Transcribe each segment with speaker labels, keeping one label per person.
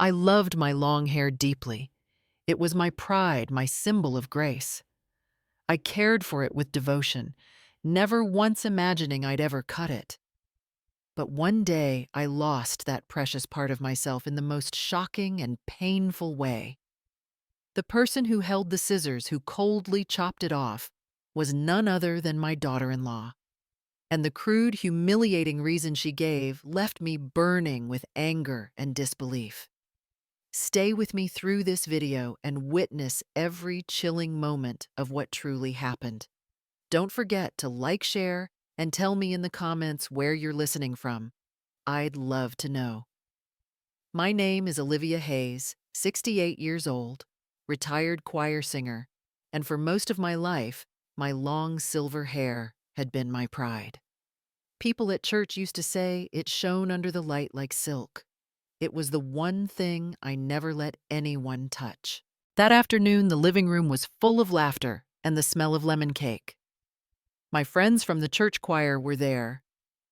Speaker 1: I loved my long hair deeply. It was my pride, my symbol of grace. I cared for it with devotion, never once imagining I'd ever cut it. But one day I lost that precious part of myself in the most shocking and painful way. The person who held the scissors, who coldly chopped it off, was none other than my daughter-in-law. And the crude, humiliating reason she gave left me burning with anger and disbelief. Stay with me through this video and witness every chilling moment of what truly happened. Don't forget to like, share, and tell me in the comments where you're listening from. I'd love to know. My name is Olivia Hayes, 68 years old, retired choir singer, and for most of my life, my long silver hair had been my pride. People at church used to say it shone under the light like silk. It was the one thing I never let anyone touch. That afternoon, the living room was full of laughter and the smell of lemon cake. My friends from the church choir were there,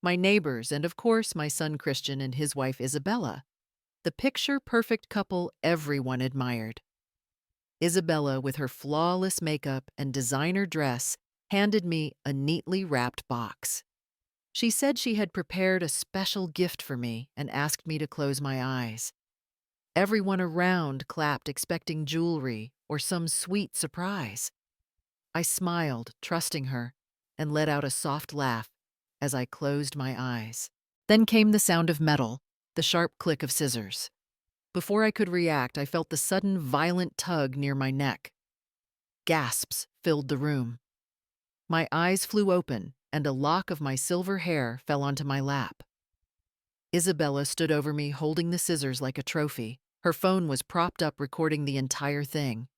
Speaker 1: my neighbors, and of course my son Christian and his wife Isabella, the picture-perfect couple everyone admired. Isabella, with her flawless makeup and designer dress, handed me a neatly wrapped box. She said she had prepared a special gift for me and asked me to close my eyes. Everyone around clapped, expecting jewelry or some sweet surprise. I smiled, trusting her, and let out a soft laugh as I closed my eyes. Then came the sound of metal, the sharp click of scissors. Before I could react, I felt the sudden, violent tug near my neck. Gasps filled the room. My eyes flew open, and a lock of my silver hair fell onto my lap. Isabella stood over me, holding the scissors like a trophy. Her phone was propped up, recording the entire thing.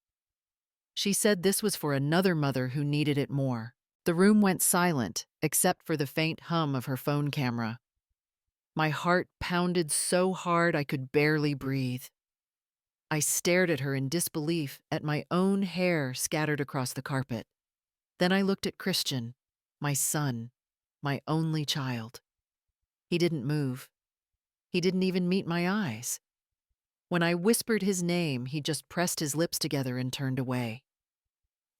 Speaker 1: She said this was for another mother who needed it more. The room went silent, except for the faint hum of her phone camera. My heart pounded so hard I could barely breathe. I stared at her in disbelief, at my own hair scattered across the carpet. Then I looked at Christian, my son, my only child. He didn't move. He didn't even meet my eyes. When I whispered his name, he just pressed his lips together and turned away.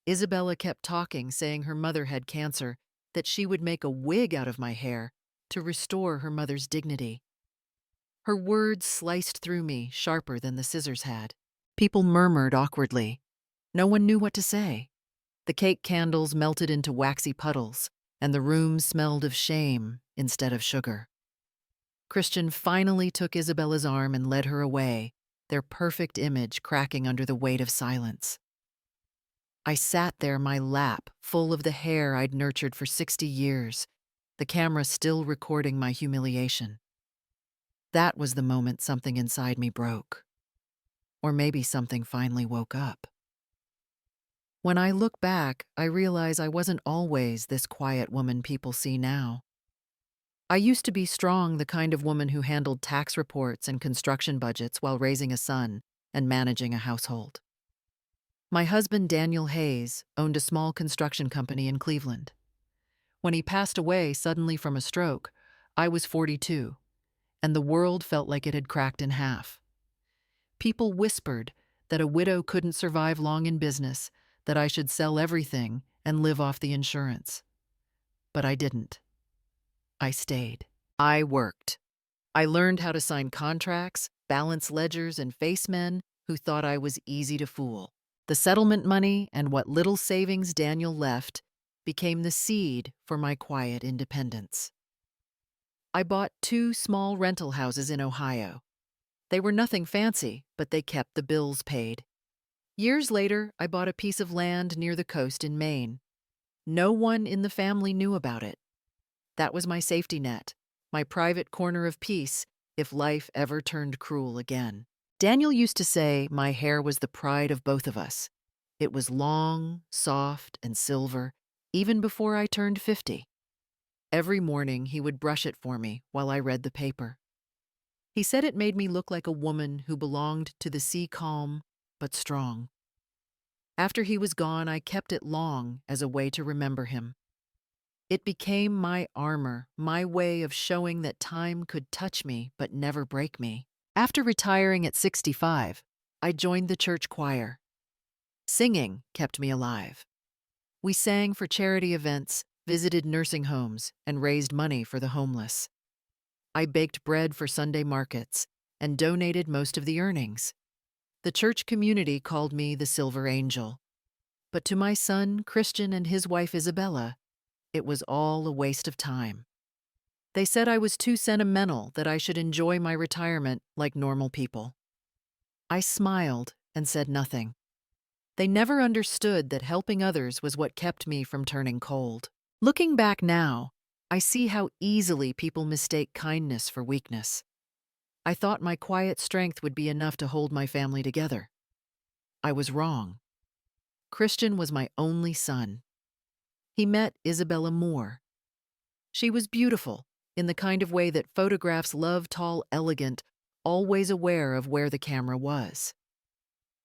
Speaker 1: Isabella kept talking, saying her mother had cancer, that she would make a wig out of my hair to restore her mother's dignity. Her words sliced through me, sharper than the scissors had. People murmured awkwardly. No one knew what to say. The cake candles melted into waxy puddles, and the room smelled of shame instead of sugar. Christian finally took Isabella's arm and led her away, their perfect image cracking under the weight of silence. I sat there, my lap full of the hair I'd nurtured for 60 years, the camera still recording my humiliation. That was the moment something inside me broke. Or maybe something finally woke up. When I look back, I realize I wasn't always this quiet woman people see now. I used to be strong, the kind of woman who handled tax reports and construction budgets while raising a son and managing a household. My husband, Daniel Hayes, owned a small construction company in Cleveland. When he passed away suddenly from a stroke, I was 42, and the world felt like it had cracked in half. People whispered that a widow couldn't survive long in business, that I should sell everything and live off the insurance. But I didn't. I stayed. I worked. I learned how to sign contracts, balance ledgers, and face men who thought I was easy to fool. The settlement money and what little savings Daniel left became the seed for my quiet independence. I bought 2 small rental houses in Ohio. They were nothing fancy, but they kept the bills paid. Years later, I bought a piece of land near the coast in Maine. No one in the family knew about it. That was my safety net, my private corner of peace if life ever turned cruel again. Daniel used to say my hair was the pride of both of us. It was long, soft, and silver, even before I turned 50. Every morning he would brush it for me while I read the paper. He said it made me look like a woman who belonged to the sea, calm but strong. After he was gone, I kept it long as a way to remember him. It became my armor, my way of showing that time could touch me but never break me. After retiring at 65, I joined the church choir. Singing kept me alive. We sang for charity events, visited nursing homes, and raised money for the homeless. I baked bread for Sunday markets and donated most of the earnings. The church community called me the Silver Angel. But to my son, Christian, and his wife, Isabella, it was all a waste of time. They said I was too sentimental, that I should enjoy my retirement like normal people. I smiled and said nothing. They never understood that helping others was what kept me from turning cold. Looking back now, I see how easily people mistake kindness for weakness. I thought my quiet strength would be enough to hold my family together. I was wrong. Christian was my only son. He met Isabella Moore. She was beautiful, in the kind of way that photographs love tall, elegant, always aware of where the camera was.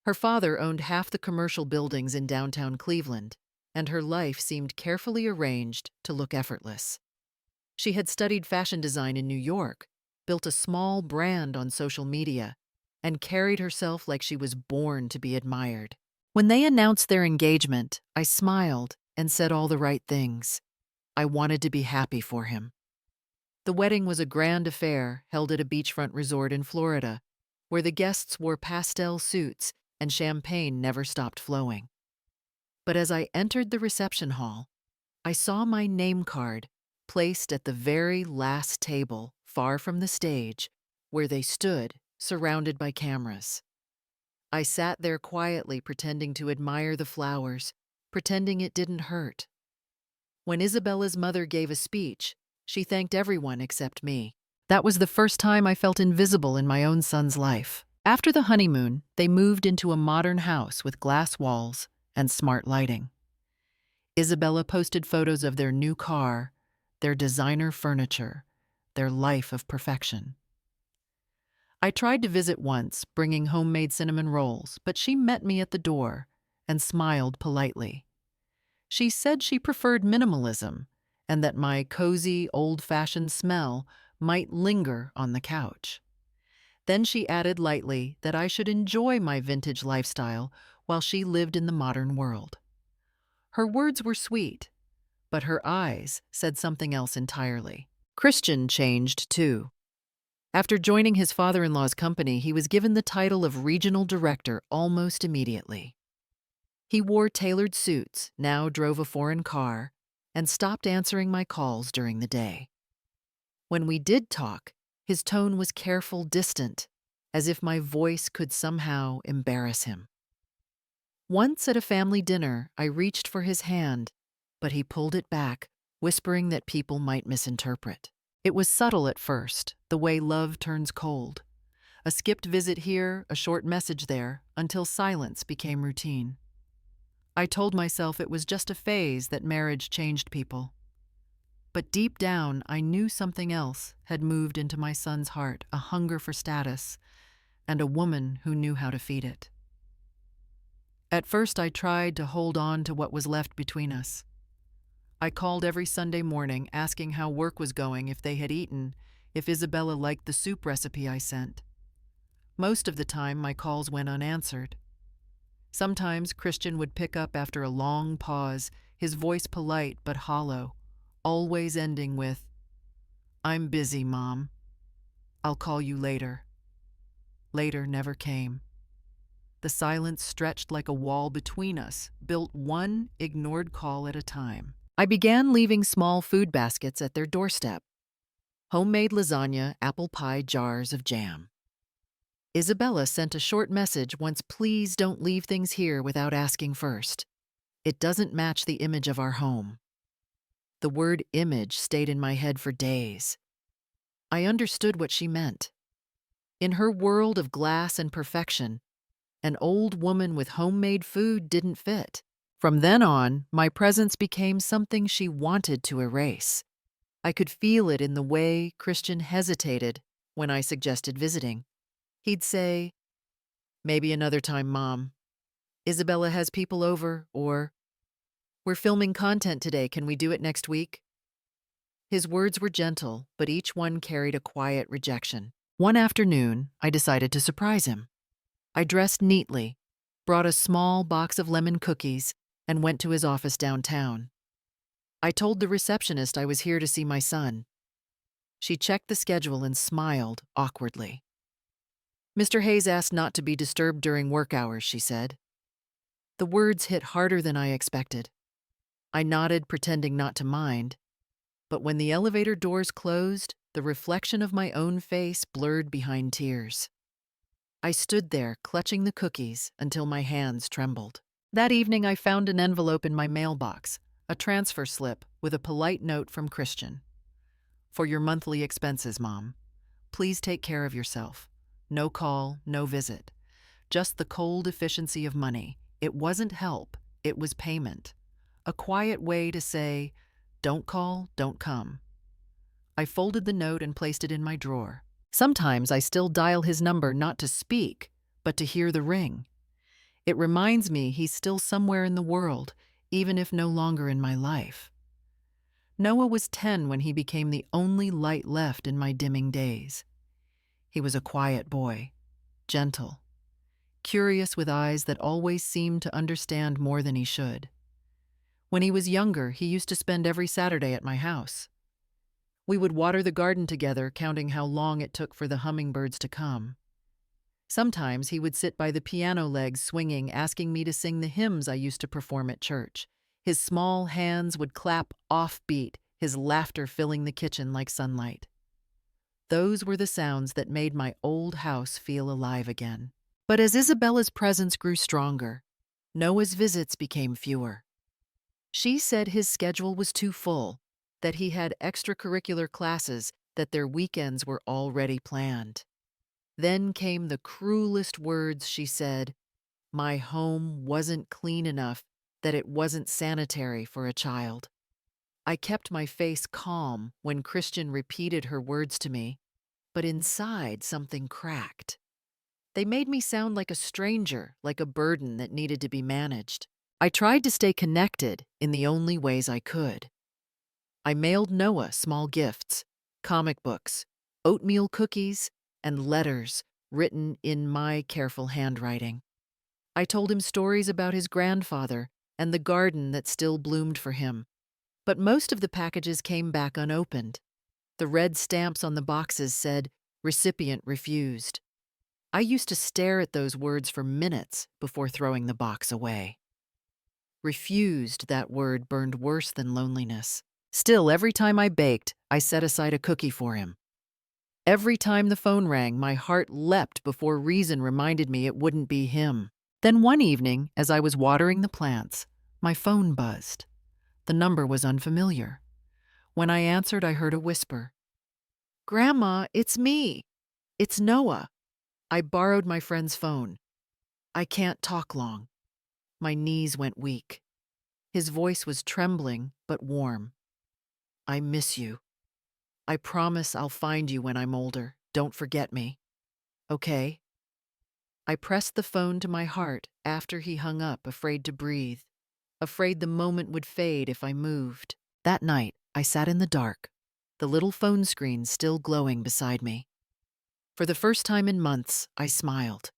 Speaker 1: Her father owned half the commercial buildings in downtown Cleveland, and her life seemed carefully arranged to look effortless. She had studied fashion design in New York, built a small brand on social media, and carried herself like she was born to be admired. When they announced their engagement, I smiled and said all the right things. I wanted to be happy for him. The wedding was a grand affair held at a beachfront resort in Florida, where the guests wore pastel suits and champagne never stopped flowing. But as I entered the reception hall, I saw my name card placed at the very last table, far from the stage, where they stood, surrounded by cameras. I sat there quietly, pretending to admire the flowers, pretending it didn't hurt. When Isabella's mother gave a speech, she thanked everyone except me. That was the first time I felt invisible in my own son's life. After the honeymoon, they moved into a modern house with glass walls and smart lighting. Isabella posted photos of their new car, their designer furniture, their life of perfection. I tried to visit once, bringing homemade cinnamon rolls, but she met me at the door and smiled politely. She said she preferred minimalism and that my cozy, old-fashioned smell might linger on the couch. Then she added lightly that I should enjoy my vintage lifestyle while she lived in the modern world. Her words were sweet, but her eyes said something else entirely. Christian changed too. After joining his father-in-law's company, he was given the title of regional director almost immediately. He wore tailored suits, now drove a foreign car, and stopped answering my calls during the day. When we did talk, his tone was careful, distant, as if my voice could somehow embarrass him. Once at a family dinner, I reached for his hand, but he pulled it back, whispering that people might misinterpret. It was subtle at first, the way love turns cold. A skipped visit here, a short message there, until silence became routine. I told myself it was just a phase, that marriage changed people. But deep down, I knew something else had moved into my son's heart, a hunger for status, and a woman who knew how to feed it. At first, I tried to hold on to what was left between us. I called every Sunday morning, asking how work was going, if they had eaten, if Isabella liked the soup recipe I sent. Most of the time, my calls went unanswered. Sometimes Christian would pick up after a long pause, his voice polite but hollow, always ending with, "I'm busy, Mom. I'll call you later." Later never came. The silence stretched like a wall between us, built one ignored call at a time. I began leaving small food baskets at their doorstep. Homemade lasagna, apple pie, jars of jam. Isabella sent a short message once, "Please don't leave things here without asking first. It doesn't match the image of our home." The word image stayed in my head for days. I understood what she meant. In her world of glass and perfection, an old woman with homemade food didn't fit. From then on, my presence became something she wanted to erase. I could feel it in the way Christian hesitated when I suggested visiting. He'd say, "Maybe another time, Mom. Isabella has people over," or, "We're filming content today, can we do it next week?" His words were gentle, but each one carried a quiet rejection. One afternoon, I decided to surprise him. I dressed neatly, brought a small box of lemon cookies, and went to his office downtown. I told the receptionist I was here to see my son. She checked the schedule and smiled awkwardly. "Mr. Hayes asked not to be disturbed during work hours," she said. The words hit harder than I expected. I nodded, pretending not to mind, but when the elevator doors closed, the reflection of my own face blurred behind tears. I stood there, clutching the cookies until my hands trembled. That evening, I found an envelope in my mailbox, a transfer slip with a polite note from Christian. "For your monthly expenses, Mom. Please take care of yourself. No call, no visit. Just the cold efficiency of money. It wasn't help, it was payment. A quiet way to say, don't call, don't come." I folded the note and placed it in my drawer. Sometimes I still dial his number not to speak, but to hear the ring. It reminds me he's still somewhere in the world, even if no longer in my life. Noah was 10 when he became the only light left in my dimming days. He was a quiet boy, gentle, curious with eyes that always seemed to understand more than he should. When he was younger, he used to spend every Saturday at my house. We would water the garden together, counting how long it took for the hummingbirds to come. Sometimes he would sit by the piano legs swinging, asking me to sing the hymns I used to perform at church. His small hands would clap offbeat, his laughter filling the kitchen like sunlight. Those were the sounds that made my old house feel alive again. But as Isabella's presence grew stronger, Noah's visits became fewer. She said his schedule was too full, that he had extracurricular classes, that their weekends were already planned. Then came the cruelest words she said. My home wasn't clean enough, that it wasn't sanitary for a child. I kept my face calm when Christian repeated her words to me, but inside something cracked. They made me sound like a stranger, like a burden that needed to be managed. I tried to stay connected in the only ways I could. I mailed Noah small gifts, comic books, oatmeal cookies, and letters written in my careful handwriting. I told him stories about his grandfather and the garden that still bloomed for him. But most of the packages came back unopened. The red stamps on the boxes said, "Recipient refused." I used to stare at those words for minutes before throwing the box away. Refused, that word burned worse than loneliness. Still, every time I baked, I set aside a cookie for him. Every time the phone rang, my heart leapt before reason reminded me it wouldn't be him. Then one evening, as I was watering the plants, my phone buzzed. The number was unfamiliar. When I answered, I heard a whisper. "Grandma, it's me. It's Noah. I borrowed my friend's phone. I can't talk long." My knees went weak. His voice was trembling but warm. "I miss you. I promise I'll find you when I'm older. Don't forget me. Okay?" I pressed the phone to my heart after he hung up, afraid to breathe, afraid the moment would fade if I moved. That night, I sat in the dark, the little phone screen still glowing beside me. For the first time in months, I smiled.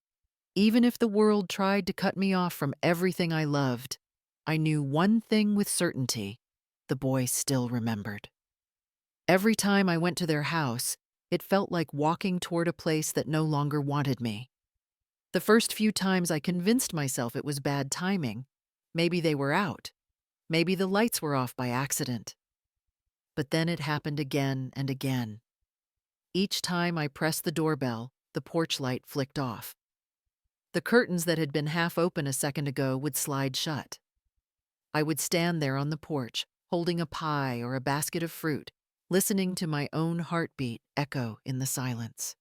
Speaker 1: Even if the world tried to cut me off from everything I loved, I knew one thing with certainty: the boy still remembered. Every time I went to their house, it felt like walking toward a place that no longer wanted me. The first few times I convinced myself it was bad timing. Maybe they were out. Maybe the lights were off by accident. But then it happened again and again. Each time I pressed the doorbell, the porch light flicked off. The curtains that had been half open a second ago would slide shut. I would stand there on the porch, holding a pie or a basket of fruit, listening to my own heartbeat echo in the silence.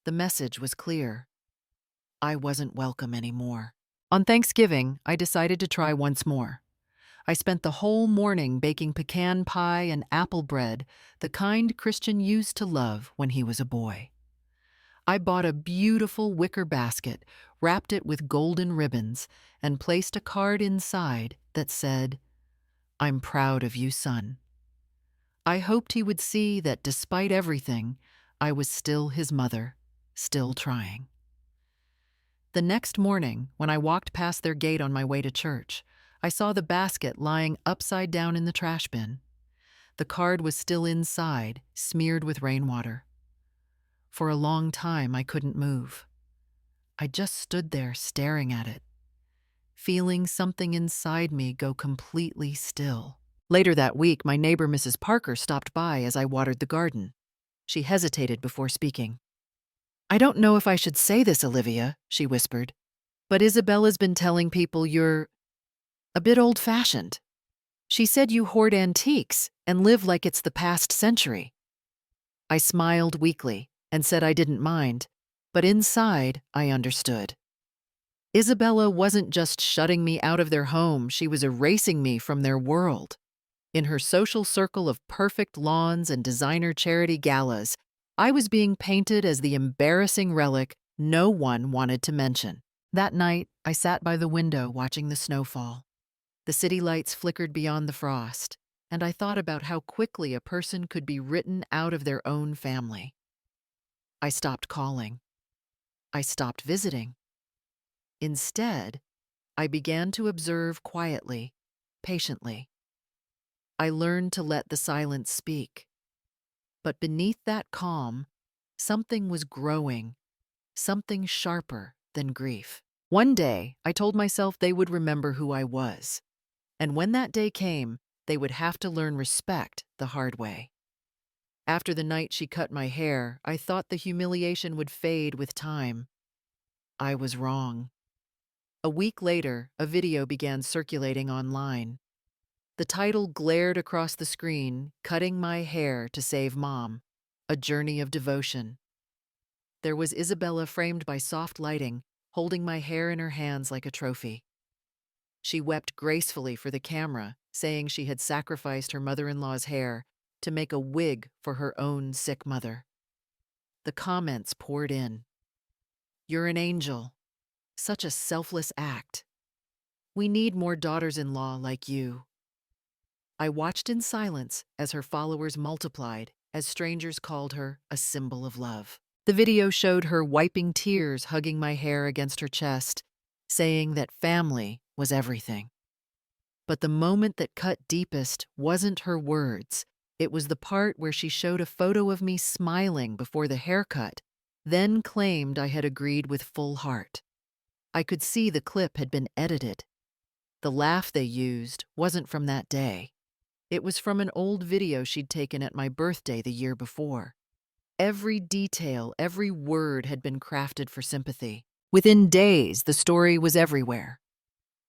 Speaker 1: The message was clear. I wasn't welcome anymore. On Thanksgiving, I decided to try once more. I spent the whole morning baking pecan pie and apple bread, the kind Christian used to love when he was a boy. I bought a beautiful wicker basket, wrapped it with golden ribbons, and placed a card inside that said, "I'm proud of you, son." I hoped he would see that despite everything, I was still his mother, still trying. The next morning, when I walked past their gate on my way to church, I saw the basket lying upside down in the trash bin. The card was still inside, smeared with rainwater. For a long time, I couldn't move. I just stood there staring at it, feeling something inside me go completely still. Later that week, my neighbor Mrs. Parker stopped by as I watered the garden. She hesitated before speaking. "I don't know if I should say this, Olivia," she whispered, "but Isabella's been telling people you're a bit old-fashioned. She said you hoard antiques and live like it's the past century." I smiled weakly and said I didn't mind, but inside I understood. Isabella wasn't just shutting me out of their home, she was erasing me from their world. In her social circle of perfect lawns and designer charity galas, I was being painted as the embarrassing relic no one wanted to mention. That night, I sat by the window watching the snowfall. The city lights flickered beyond the frost, and I thought about how quickly a person could be written out of their own family. I stopped calling. I stopped visiting. Instead, I began to observe quietly, patiently. I learned to let the silence speak. But beneath that calm, something was growing, something sharper than grief. One day, I told myself they would remember who I was. And when that day came, they would have to learn respect the hard way. After the night she cut my hair, I thought the humiliation would fade with time. I was wrong. A week later, a video began circulating online. The title glared across the screen, "Cutting My Hair to Save Mom, A Journey of Devotion." There was Isabella framed by soft lighting, holding my hair in her hands like a trophy. She wept gracefully for the camera, saying she had sacrificed her mother-in-law's hair to make a wig for her own sick mother. The comments poured in. "You're an angel. Such a selfless act. We need more daughters-in-law like you." I watched in silence as her followers multiplied, as strangers called her a symbol of love. The video showed her wiping tears, hugging my hair against her chest, saying that family was everything. But the moment that cut deepest wasn't her words. It was the part where she showed a photo of me smiling before the haircut, then claimed I had agreed with full heart. I could see the clip had been edited. The laugh they used wasn't from that day. It was from an old video she'd taken at my birthday the year before. Every detail, every word had been crafted for sympathy. Within days, the story was everywhere.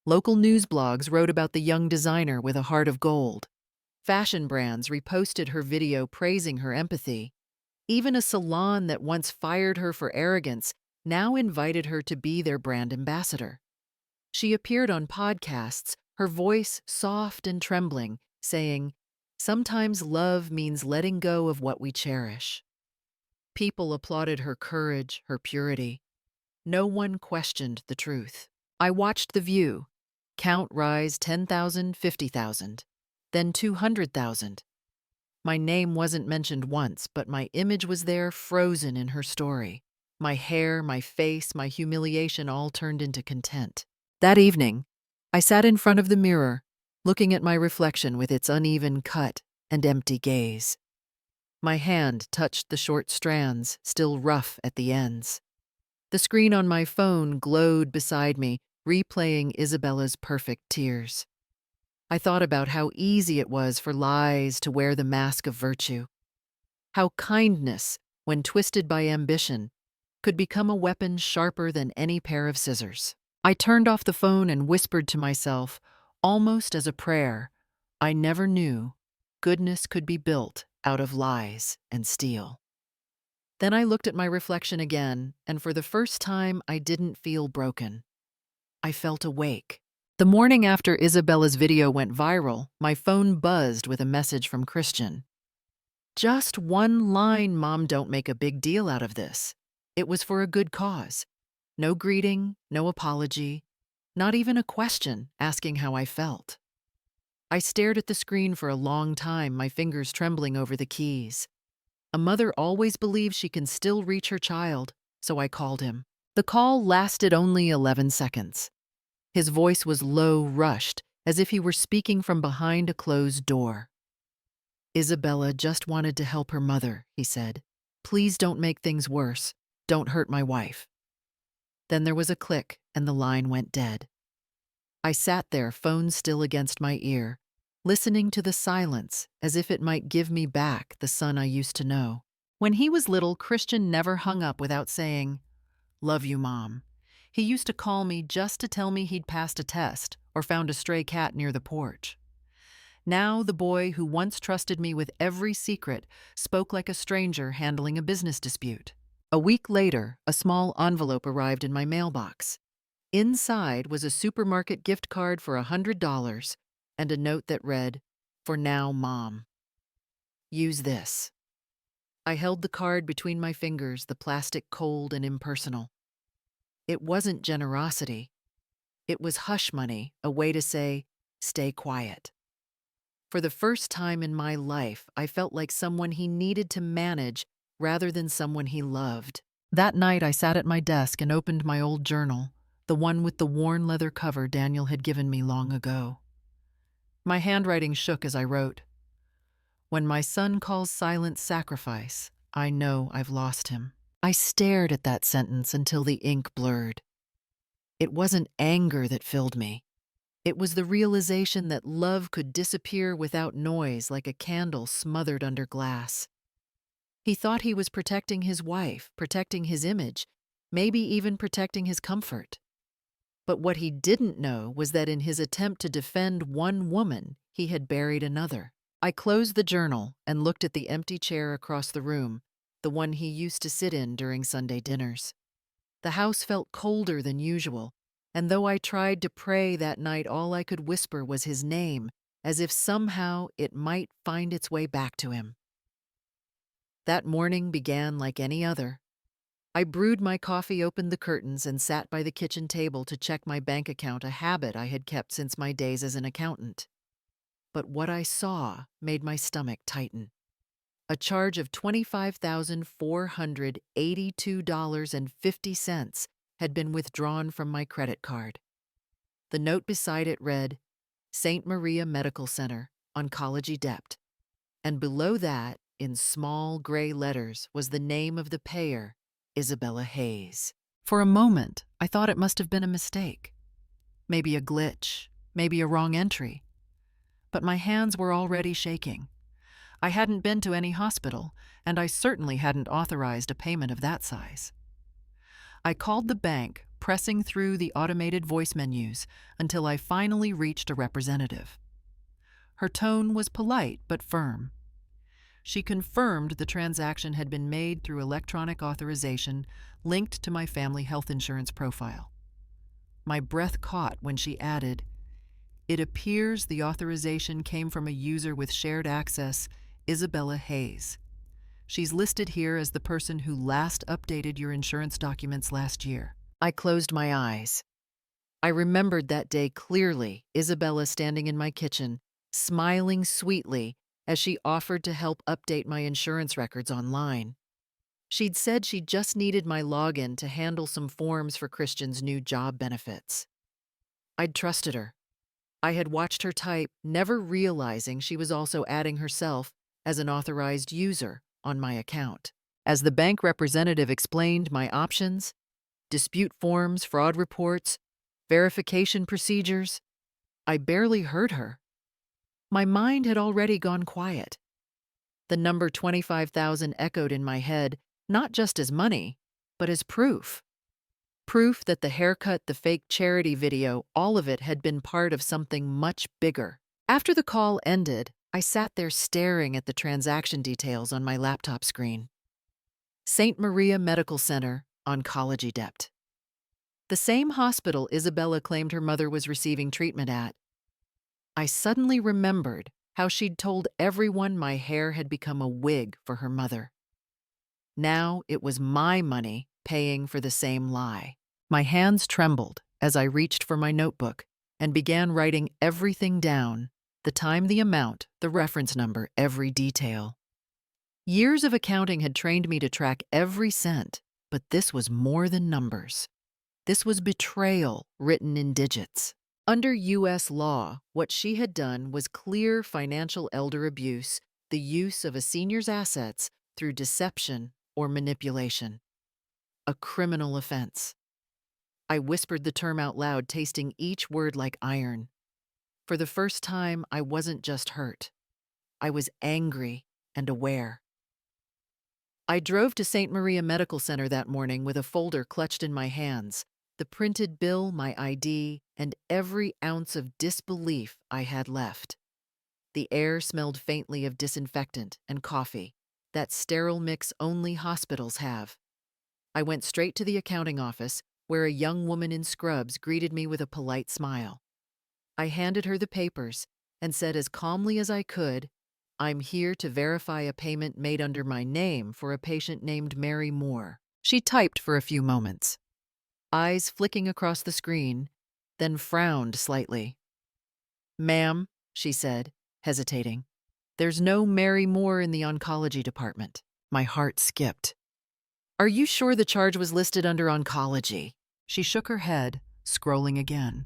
Speaker 1: Local news blogs wrote about the young designer with a heart of gold. Fashion brands reposted her video praising her empathy. Even a salon that once fired her for arrogance now invited her to be their brand ambassador. She appeared on podcasts, her voice soft and trembling, saying, "Sometimes love means letting go of what we cherish." People applauded her courage, her purity. No one questioned the truth. I watched the view. Count rise 10,000, 50,000, then 200,000. My name wasn't mentioned once, but my image was there frozen in her story. My hair, my face, my humiliation all turned into content. That evening, I sat in front of the mirror, looking at my reflection with its uneven cut and empty gaze. My hand touched the short strands, still rough at the ends. The screen on my phone glowed beside me, replaying Isabella's perfect tears. I thought about how easy it was for lies to wear the mask of virtue. How kindness, when twisted by ambition, could become a weapon sharper than any pair of scissors. I turned off the phone and whispered to myself, almost as a prayer, I never knew goodness could be built out of lies and steel. Then I looked at my reflection again, and for the first time, I didn't feel broken. I felt awake. The morning after Isabella's video went viral, my phone buzzed with a message from Christian. "Just one line, Mom, don't make a big deal out of this. It was for a good cause. No greeting, no apology, not even a question asking how I felt." I stared at the screen for a long time, my fingers trembling over the keys. A mother always believes she can still reach her child, so I called him. The call lasted only 11 seconds. His voice was low, rushed, as if he were speaking from behind a closed door. "Isabella just wanted to help her mother," he said. "Please don't make things worse. Don't hurt my wife." Then there was a click, and the line went dead. I sat there, phone still against my ear, listening to the silence as if it might give me back the son I used to know. When he was little, Christian never hung up without saying, "Love you, Mom." He used to call me just to tell me he'd passed a test or found a stray cat near the porch. Now the boy who once trusted me with every secret spoke like a stranger handling a business dispute. A week later, a small envelope arrived in my mailbox. Inside was a supermarket gift card for $100 and a note that read, "For now, Mom. Use this." I held the card between my fingers, the plastic cold and impersonal. It wasn't generosity. It was hush money, a way to say, "Stay quiet." For the first time in my life, I felt like someone he needed to manage rather than someone he loved. That night, I sat at my desk and opened my old journal, the one with the worn leather cover Daniel had given me long ago. My handwriting shook as I wrote, "When my son calls silence sacrifice, I know I've lost him." I stared at that sentence until the ink blurred. It wasn't anger that filled me. It was the realization that love could disappear without noise like a candle smothered under glass. He thought he was protecting his wife, protecting his image, maybe even protecting his comfort. But what he didn't know was that in his attempt to defend one woman, he had buried another. I closed the journal and looked at the empty chair across the room, the one he used to sit in during Sunday dinners. The house felt colder than usual, and though I tried to pray that night, all I could whisper was his name, as if somehow it might find its way back to him. That morning began like any other. I brewed my coffee, opened the curtains, and sat by the kitchen table to check my bank account, a habit I had kept since my days as an accountant. But what I saw made my stomach tighten. A charge of $25,482.50 had been withdrawn from my credit card. The note beside it read, "St. Maria Medical Center, Oncology Debt." And below that, in small gray letters, was the name of the payer, Isabella Hayes. For a moment, I thought it must have been a mistake. Maybe a glitch, maybe a wrong entry. But my hands were already shaking. I hadn't been to any hospital, and I certainly hadn't authorized a payment of that size. I called the bank, pressing through the automated voice menus until I finally reached a representative. Her tone was polite but firm. She confirmed the transaction had been made through electronic authorization linked to my family health insurance profile. My breath caught when she added, "It appears the authorization came from a user with shared access, Isabella Hayes. She's listed here as the person who last updated your insurance documents last year." I closed my eyes. I remembered that day clearly, Isabella standing in my kitchen, smiling sweetly as she offered to help update my insurance records online. She'd said she just needed my login to handle some forms for Christian's new job benefits. I'd trusted her. I had watched her type, never realizing she was also adding herself as an authorized user on my account. As the bank representative explained my options, dispute forms, fraud reports, verification procedures, I barely heard her. My mind had already gone quiet. The number 25,000 echoed in my head, not just as money, but as proof. Proof that the haircut, the fake charity video, all of it had been part of something much bigger. After the call ended, I sat there staring at the transaction details on my laptop screen. St. Maria Medical Center, Oncology Debt. The same hospital Isabella claimed her mother was receiving treatment at. I suddenly remembered how she'd told everyone my hair had become a wig for her mother. Now it was my money paying for the same lie. My hands trembled as I reached for my notebook and began writing everything down, the time, the amount, the reference number, every detail. Years of accounting had trained me to track every cent, but this was more than numbers. This was betrayal written in digits. Under U.S. law, what she had done was clear financial elder abuse, the use of a senior's assets through deception or manipulation. A criminal offense. I whispered the term out loud, tasting each word like iron. For the first time, I wasn't just hurt. I was angry and aware. I drove to St. Maria Medical Center that morning with a folder clutched in my hands, the printed bill, my ID, and every ounce of disbelief I had left. The air smelled faintly of disinfectant and coffee, that sterile mix only hospitals have. I went straight to the accounting office, where a young woman in scrubs greeted me with a polite smile. I handed her the papers and said as calmly as I could, "I'm here to verify a payment made under my name for a patient named Mary Moore." She typed for a few moments, eyes flicking across the screen, then frowned slightly. "Ma'am," she said, hesitating, "there's no Mary Moore in the oncology department." My heart skipped. "Are you sure the charge was listed under oncology?" She shook her head, scrolling again.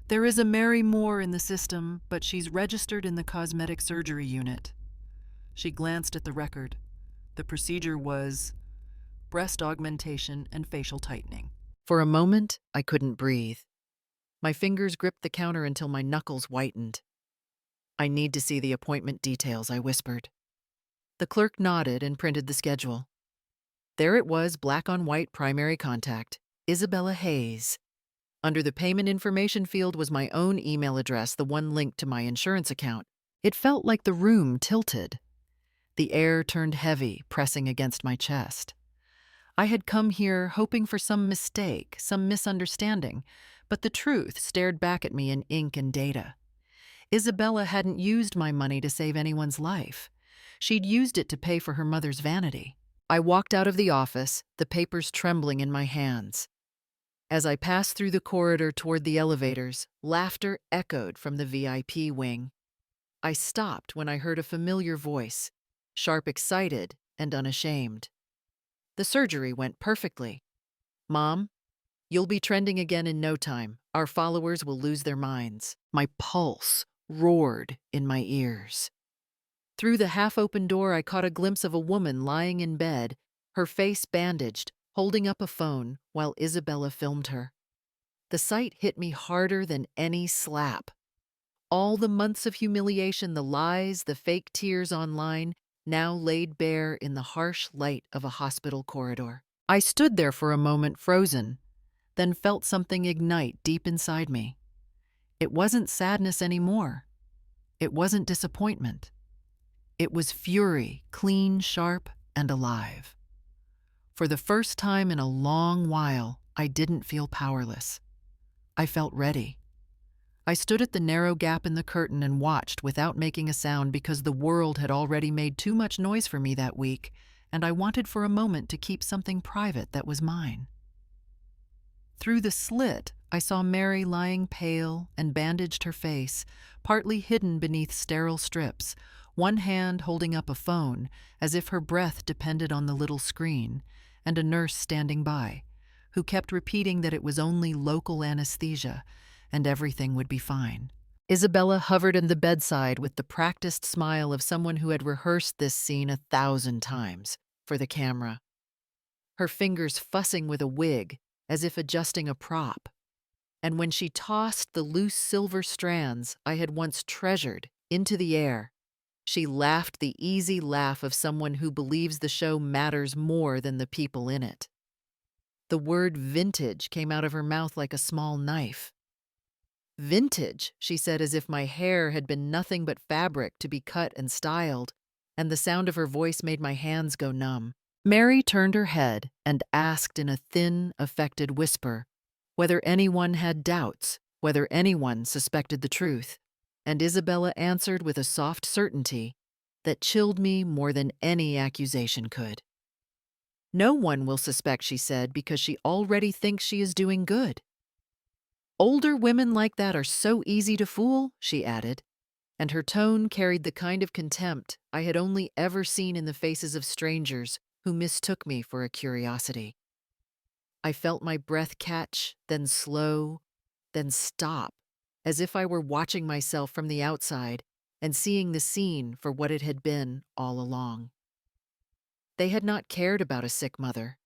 Speaker 1: "There is a Mary Moore in the system, but she's registered in the cosmetic surgery unit." She glanced at the record. The procedure was breast augmentation and facial tightening. For a moment, I couldn't breathe. My fingers gripped the counter until my knuckles whitened. "I need to see the appointment details," I whispered. The clerk nodded and printed the schedule. There it was, black on white, primary contact, Isabella Hayes. Under the payment information field was my own email address, the one linked to my insurance account. It felt like the room tilted. The air turned heavy, pressing against my chest. I had come here hoping for some mistake, some misunderstanding, but the truth stared back at me in ink and data. Isabella hadn't used my money to save anyone's life. She'd used it to pay for her mother's vanity. I walked out of the office, the papers trembling in my hands. As I passed through the corridor toward the elevators, laughter echoed from the VIP wing. I stopped when I heard a familiar voice, sharp, excited, and unashamed. "The surgery went perfectly. Mom, you'll be trending again in no time. Our followers will lose their minds." My pulse roared in my ears. Through the half-open door, I caught a glimpse of a woman lying in bed, her face bandaged, holding up a phone while Isabella filmed her. The sight hit me harder than any slap. All the months of humiliation, the lies, the fake tears online, now laid bare in the harsh light of a hospital corridor. I stood there for a moment, frozen, then felt something ignite deep inside me. It wasn't sadness anymore. It wasn't disappointment. It was fury, clean, sharp, and alive. For the first time in a long while, I didn't feel powerless. I felt ready. I stood at the narrow gap in the curtain and watched without making a sound because the world had already made too much noise for me that week, and I wanted for a moment to keep something private that was mine. Through the slit, I saw Mary lying pale and bandaged her face, partly hidden beneath sterile strips, one hand holding up a phone, as if her breath depended on the little screen, and a nurse standing by, who kept repeating that it was only local anesthesia, and everything would be fine. Isabella hovered in the bedside with the practiced smile of someone who had rehearsed this scene 1,000 times for the camera. Her fingers fussing with a wig, as if adjusting a prop. And when she tossed the loose silver strands I had once treasured into the air, she laughed the easy laugh of someone who believes the show matters more than the people in it. The word vintage came out of her mouth like a small knife. "Vintage," she said, as if my hair had been nothing but fabric to be cut and styled, and the sound of her voice made my hands go numb. Mary turned her head and asked in a thin, affected whisper whether anyone had doubts, whether anyone suspected the truth, and Isabella answered with a soft certainty that chilled me more than any accusation could. "No one will suspect," she said, "because she already thinks she is doing good." "Older women like that are so easy to fool," she added. and her tone carried the kind of contempt I had only ever seen in the faces of strangers who mistook me for a curiosity. I felt my breath catch, then slow, then stop, as if I were watching myself from the outside and seeing the scene for what it had been all along. They had not cared about a sick mother.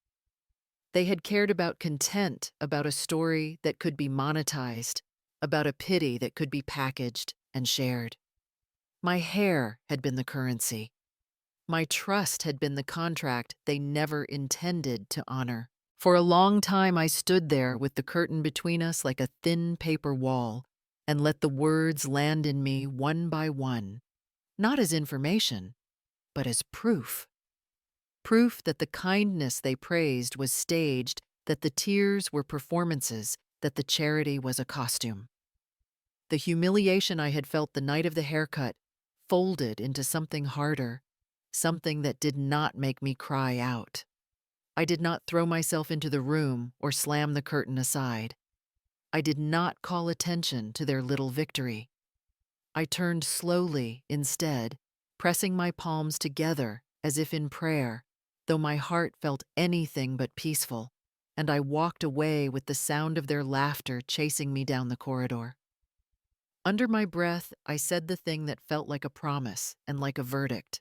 Speaker 1: They had cared about content, about a story that could be monetized, about a pity that could be packaged and shared. My hair had been the currency. My trust had been the contract they never intended to honor. For a long time, I stood there with the curtain between us like a thin paper wall and let the words land in me one by one, not as information, but as proof. Proof that the kindness they praised was staged, that the tears were performances, that the charity was a costume. The humiliation I had felt the night of the haircut folded into something harder, something that did not make me cry out. I did not throw myself into the room or slam the curtain aside. I did not call attention to their little victory. I turned slowly instead, pressing my palms together as if in prayer, though my heart felt anything but peaceful, and I walked away with the sound of their laughter chasing me down the corridor. Under my breath, I said the thing that felt like a promise and like a verdict,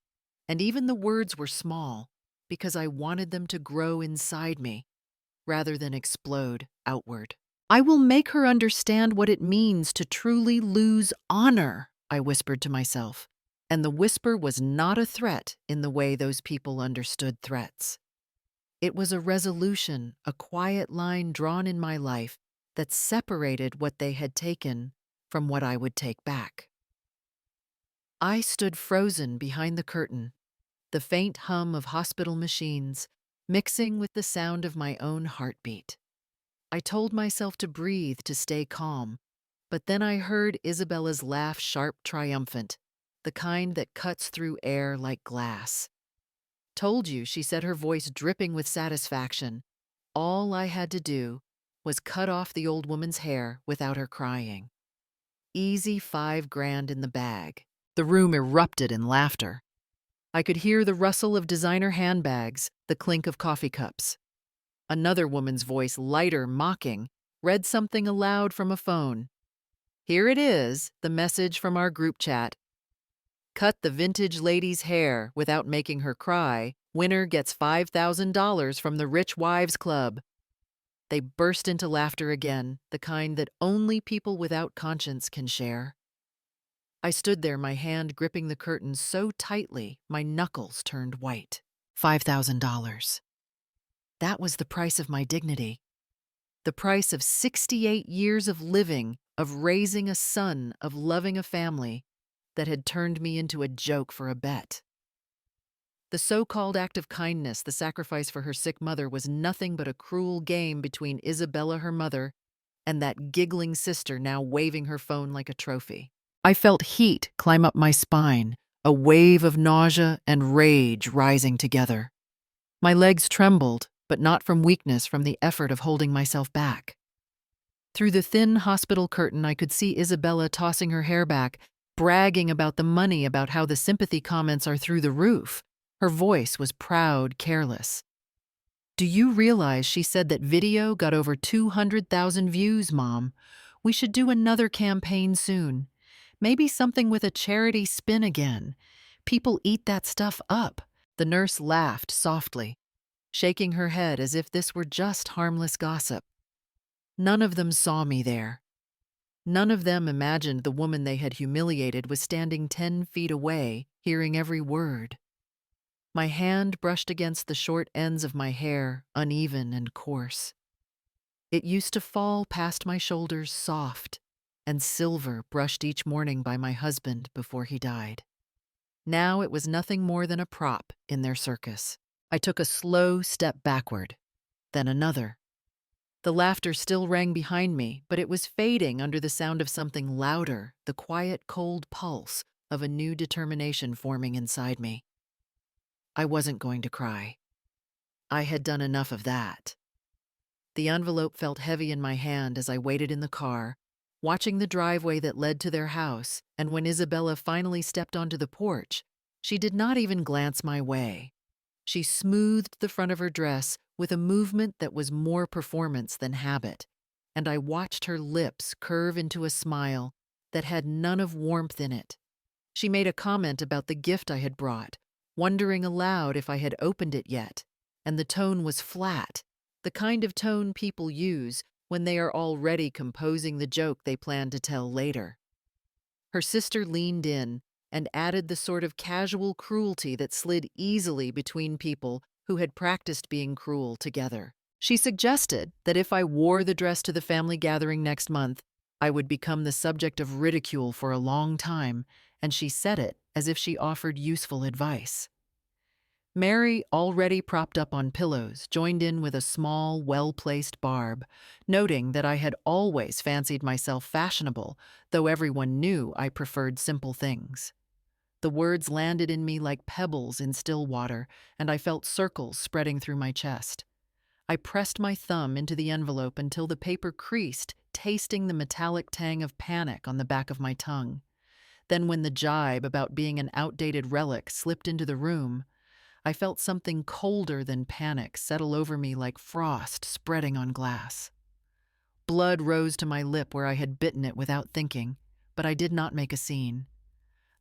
Speaker 1: and even the words were small, because I wanted them to grow inside me rather than explode outward. I will make her understand what it means to truly lose honor, I whispered to myself, and the whisper was not a threat in the way those people understood threats. It was a resolution, a quiet line drawn in my life that separated what they had taken from what I would take back. I stood frozen behind the curtain, the faint hum of hospital machines mixing with the sound of my own heartbeat. I told myself to breathe, to stay calm, but then I heard Isabella's laugh, sharp, triumphant, the kind that cuts through air like glass. Told you, she said, her voice dripping with satisfaction. All I had to do was cut off the old woman's hair without her crying. Easy $5,000 in the bag. The room erupted in laughter. I could hear the rustle of designer handbags, the clink of coffee cups. Another woman's voice, lighter, mocking, read something aloud from a phone. Here it is, the message from our group chat. Cut the vintage lady's hair without making her cry. Winner gets $5,000 from the Rich Wives Club. They burst into laughter again, the kind that only people without conscience can share. I stood there, my hand gripping the curtain so tightly my knuckles turned white. $5,000. That was the price of my dignity. The price of 68 years of living, of raising a son, of loving a family that had turned me into a joke for a bet. The so-called act of kindness, the sacrifice for her sick mother, was nothing but a cruel game between Isabella, her mother, and that giggling sister now waving her phone like a trophy. I felt heat climb up my spine, a wave of nausea and rage rising together. My legs trembled, but not from weakness, from the effort of holding myself back. Through the thin hospital curtain, I could see Isabella tossing her hair back, bragging about the money, about how the sympathy comments are through the roof. Her voice was proud, careless. Do you realize, she said, that video got over 200,000 views, Mom? We should do another campaign soon. Maybe something with a charity spin again. People eat that stuff up. The nurse laughed softly, shaking her head as if this were just harmless gossip. None of them saw me there. None of them imagined the woman they had humiliated was standing 10 feet away, hearing every word. My hand brushed against the short ends of my hair, uneven and coarse. It used to fall past my shoulders, soft and silver, brushed each morning by my husband before he died. Now it was nothing more than a prop in their circus. I took a slow step backward, then another. The laughter still rang behind me, but it was fading under the sound of something louder, the quiet, cold pulse of a new determination forming inside me. I wasn't going to cry. I had done enough of that. The envelope felt heavy in my hand as I waited in the car, watching the driveway that led to their house, and when Isabella finally stepped onto the porch, she did not even glance my way. She smoothed the front of her dress with a movement that was more performance than habit, and I watched her lips curve into a smile that had none of warmth in it. She made a comment about the gift I had brought, wondering aloud if I had opened it yet, and the tone was flat, the kind of tone people use when they are already composing the joke they plan to tell later. Her sister leaned in and added the sort of casual cruelty that slid easily between people who had practiced being cruel together. She suggested that if I wore the dress to the family gathering next month, I would become the subject of ridicule for a long time, and she said it as if she offered useful advice. Mary, already propped up on pillows, joined in with a small, well-placed barb, noting that I had always fancied myself fashionable, though everyone knew I preferred simple things. The words landed in me like pebbles in still water, and I felt circles spreading through my chest. I pressed my thumb into the envelope until the paper creased, tasting the metallic tang of panic on the back of my tongue. Then when the jibe about being an outdated relic slipped into the room, I felt something colder than panic settle over me like frost spreading on glass. Blood rose to my lip where I had bitten it without thinking, but I did not make a scene.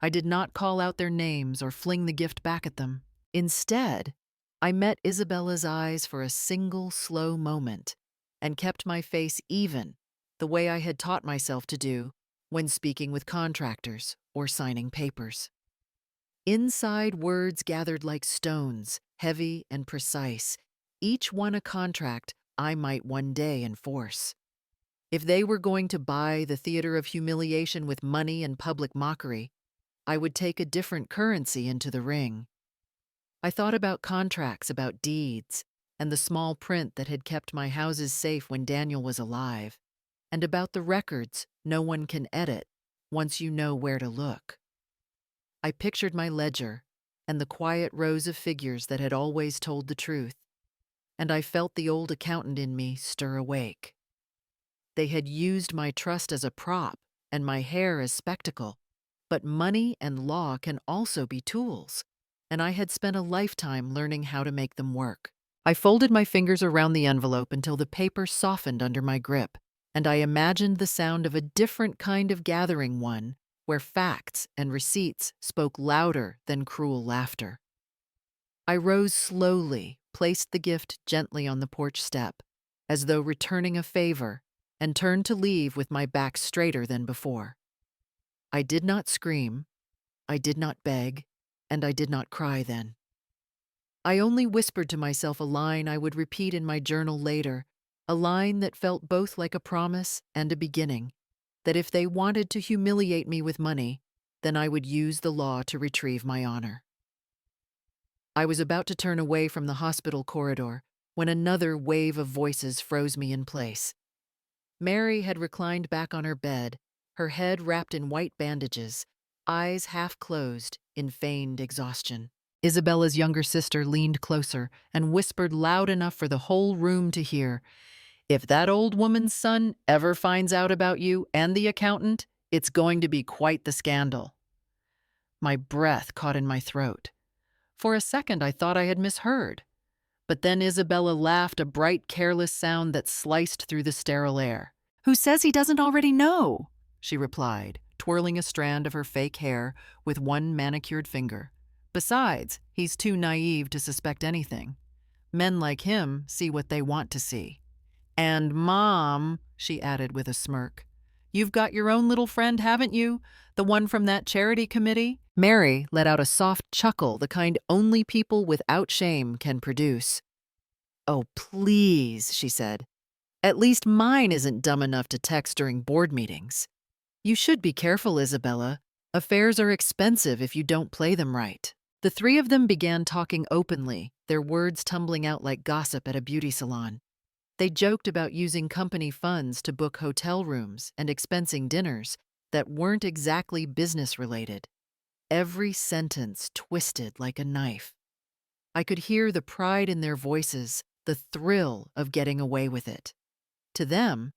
Speaker 1: I did not call out their names or fling the gift back at them. Instead, I met Isabella's eyes for a single slow moment and kept my face even, the way I had taught myself to do when speaking with contractors or signing papers. Inside words gathered like stones, heavy and precise, each one a contract I might one day enforce. If they were going to buy the theater of humiliation with money and public mockery, I would take a different currency into the ring. I thought about contracts, about deeds, and the small print that had kept my houses safe when Daniel was alive, and about the records no one can edit once you know where to look. I pictured my ledger and the quiet rows of figures that had always told the truth, and I felt the old accountant in me stir awake. They had used my trust as a prop and my hair as spectacle, but money and law can also be tools, and I had spent a lifetime learning how to make them work. I folded my fingers around the envelope until the paper softened under my grip, and I imagined the sound of a different kind of gathering, one where facts and receipts spoke louder than cruel laughter. I rose slowly, placed the gift gently on the porch step, as though returning a favor, and turned to leave with my back straighter than before. I did not scream, I did not beg, and I did not cry then. I only whispered to myself a line I would repeat in my journal later, a line that felt both like a promise and a beginning, that if they wanted to humiliate me with money, then I would use the law to retrieve my honor. I was about to turn away from the hospital corridor when another wave of voices froze me in place. Mary had reclined back on her bed, her head wrapped in white bandages, eyes half closed in feigned exhaustion. Isabella's younger sister leaned closer and whispered loud enough for the whole room to hear, "If that old woman's son ever finds out about you and the accountant, it's going to be quite the scandal." My breath caught in my throat. For a second I thought I had misheard. But then Isabella laughed, a bright, careless sound that sliced through the sterile air. "Who says he doesn't already know?" she replied, twirling a strand of her fake hair with one manicured finger. "Besides, he's too naive to suspect anything. Men like him see what they want to see. And Mom," she added with a smirk, "you've got your own little friend, haven't you? The one from that charity committee?" Mary let out a soft chuckle, the kind only people without shame can produce. "Oh, please," she said. "At least mine isn't dumb enough to text during board meetings. You should be careful, Isabella. Affairs are expensive if you don't play them right." The three of them began talking openly, their words tumbling out like gossip at a beauty salon. They joked about using company funds to book hotel rooms and expensing dinners that weren't exactly business-related. Every sentence twisted like a knife. I could hear the pride in their voices, the thrill of getting away with it. To them,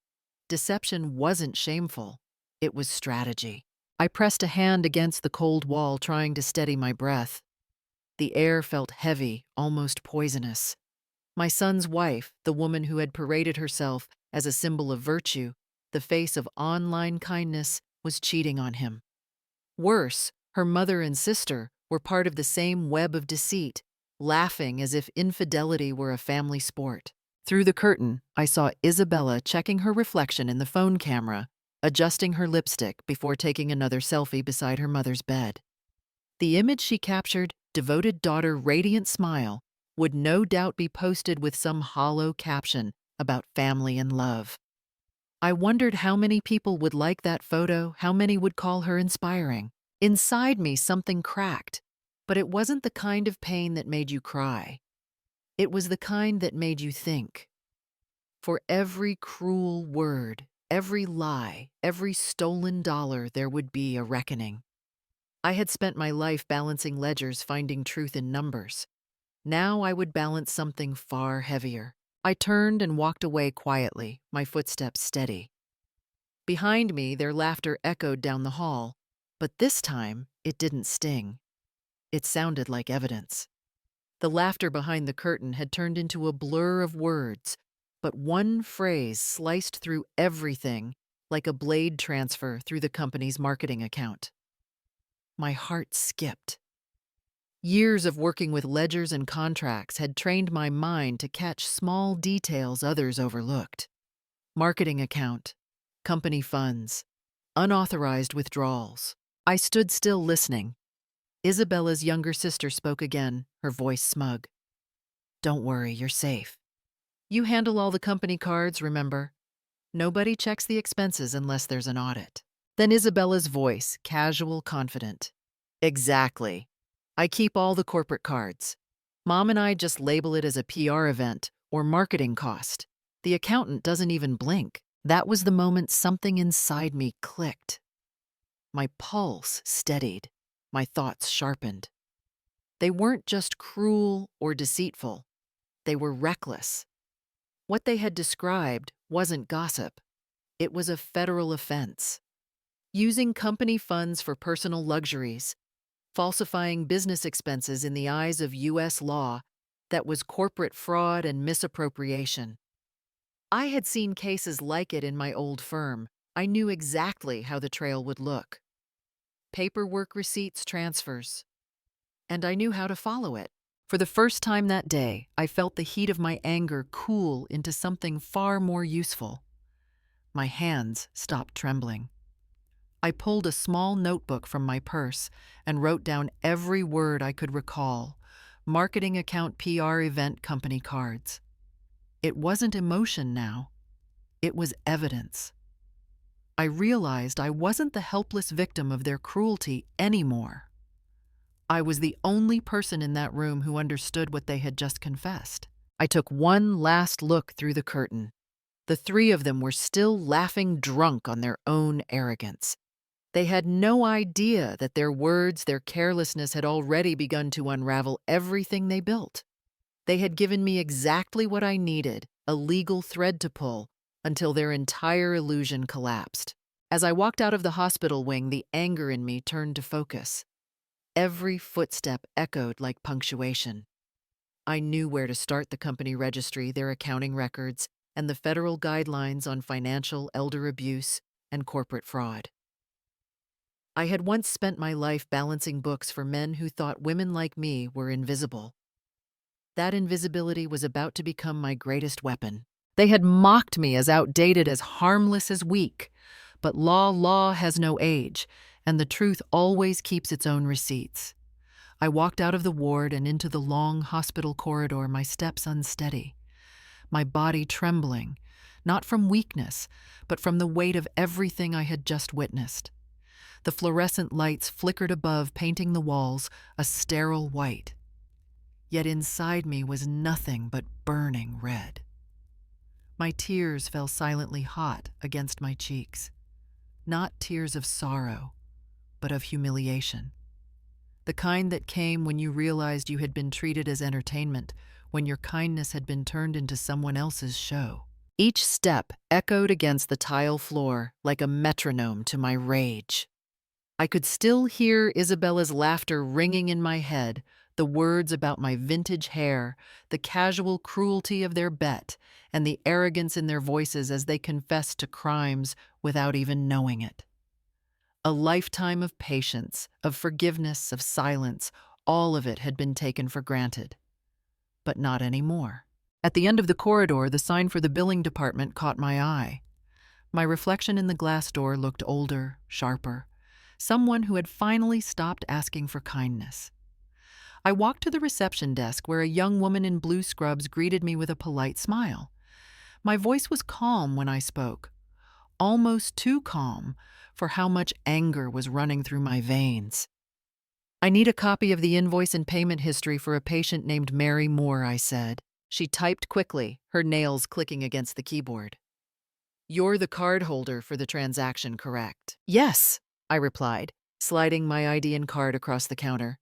Speaker 1: Deception wasn't shameful. It was strategy. I pressed a hand against the cold wall, trying to steady my breath. The air felt heavy, almost poisonous. My son's wife, the woman who had paraded herself as a symbol of virtue, the face of online kindness, was cheating on him. Worse, her mother and sister were part of the same web of deceit, laughing as if infidelity were a family sport. Through the curtain, I saw Isabella checking her reflection in the phone camera, adjusting her lipstick before taking another selfie beside her mother's bed. The image she captured, devoted daughter radiant smile, would no doubt be posted with some hollow caption about family and love. I wondered how many people would like that photo, how many would call her inspiring. Inside me, something cracked, but it wasn't the kind of pain that made you cry. It was the kind that made you think. For every cruel word, every lie, every stolen dollar, there would be a reckoning. I had spent my life balancing ledgers, finding truth in numbers. Now I would balance something far heavier. I turned and walked away quietly, my footsteps steady. Behind me, their laughter echoed down the hall, but this time it didn't sting. It sounded like evidence. The laughter behind the curtain had turned into a blur of words, but one phrase sliced through everything like a blade transfer through the company's marketing account. My heart skipped. Years of working with ledgers and contracts had trained my mind to catch small details others overlooked. Marketing account, company funds, unauthorized withdrawals. I stood still listening. Isabella's younger sister spoke again, her voice smug. "Don't worry, you're safe. You handle all the company cards, remember? Nobody checks the expenses unless there's an audit." Then Isabella's voice, casual, confident. "Exactly. I keep all the corporate cards. Mom and I just label it as a PR event or marketing cost. The accountant doesn't even blink." That was the moment something inside me clicked. My pulse steadied, my thoughts sharpened. They weren't just cruel or deceitful, they were reckless. What they had described wasn't gossip, it was a federal offense. Using company funds for personal luxuries, falsifying business expenses in the eyes of U.S. law, that was corporate fraud and misappropriation. I had seen cases like it in my old firm. I knew exactly how the trail would look. Paperwork, receipts, transfers. And I knew how to follow it. For the first time that day, I felt the heat of my anger cool into something far more useful. My hands stopped trembling. I pulled a small notebook from my purse and wrote down every word I could recall. Marketing account, PR event, company cards. It wasn't emotion now. It was evidence. I realized I wasn't the helpless victim of their cruelty anymore. I was the only person in that room who understood what they had just confessed. I took one last look through the curtain. The three of them were still laughing drunk on their own arrogance. They had no idea that their words, their carelessness had already begun to unravel everything they built. They had given me exactly what I needed, a legal thread to pull, until their entire illusion collapsed. As I walked out of the hospital wing, the anger in me turned to focus. Every footstep echoed like punctuation. I knew where to start: the company registry, their accounting records, and the federal guidelines on financial, elder abuse, and corporate fraud. I had once spent my life balancing books for men who thought women like me were invisible. That invisibility was about to become my greatest weapon. They had mocked me as outdated, as harmless, as weak. But law has no age, and the truth always keeps its own receipts. I walked out of the ward and into the long hospital corridor, my steps unsteady, my body trembling, not from weakness, but from the weight of everything I had just witnessed. The fluorescent lights flickered above, painting the walls a sterile white. Yet inside me was nothing but burning red. My tears fell silently hot against my cheeks. Not tears of sorrow, but of humiliation. The kind that came when you realized you had been treated as entertainment, when your kindness had been turned into someone else's show. Each step echoed against the tile floor like a metronome to my rage. I could still hear Isabella's laughter ringing in my head, the words about my vintage hair, the casual cruelty of their bet, and the arrogance in their voices as they confessed to crimes without even knowing it. A lifetime of patience, of forgiveness, of silence, all of it had been taken for granted. But not anymore. At the end of the corridor, the sign for the billing department caught my eye. My reflection in the glass door looked older, sharper. Someone who had finally stopped asking for kindness. I walked to the reception desk where a young woman in blue scrubs greeted me with a polite smile. My voice was calm when I spoke, almost too calm for how much anger was running through my veins. "I need a copy of the invoice and payment history for a patient named Mary Moore," I said. She typed quickly, her nails clicking against the keyboard. "You're the card holder for the transaction, correct?" "Yes," I replied, sliding my ID and card across the counter.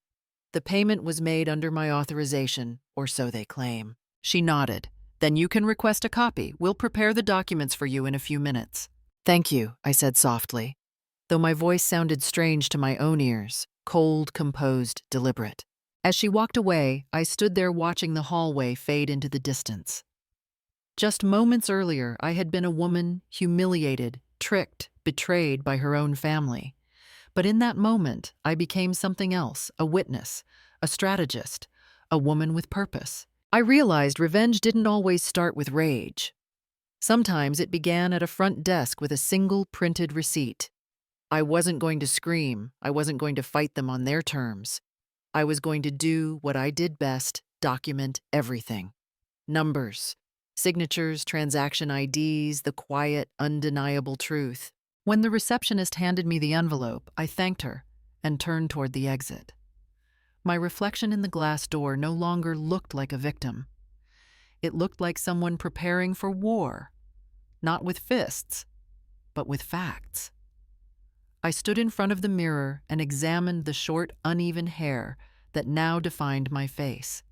Speaker 1: "The payment was made under my authorization, or so they claim." She nodded. "Then you can request a copy. We'll prepare the documents for you in a few minutes." "Thank you," I said softly, though my voice sounded strange to my own ears, cold, composed, deliberate. As she walked away, I stood there watching the hallway fade into the distance. Just moments earlier, I had been a woman humiliated, tricked, betrayed by her own family. But in that moment, I became something else, a witness, a strategist, a woman with purpose. I realized revenge didn't always start with rage. Sometimes it began at a front desk with a single printed receipt. I wasn't going to scream. I wasn't going to fight them on their terms. I was going to do what I did best, document everything. Numbers, signatures, transaction IDs, the quiet, undeniable truth. When the receptionist handed me the envelope, I thanked her and turned toward the exit. My reflection in the glass door no longer looked like a victim. It looked like someone preparing for war, not with fists, but with facts. I stood in front of the mirror and examined the short, uneven hair that now defined my face.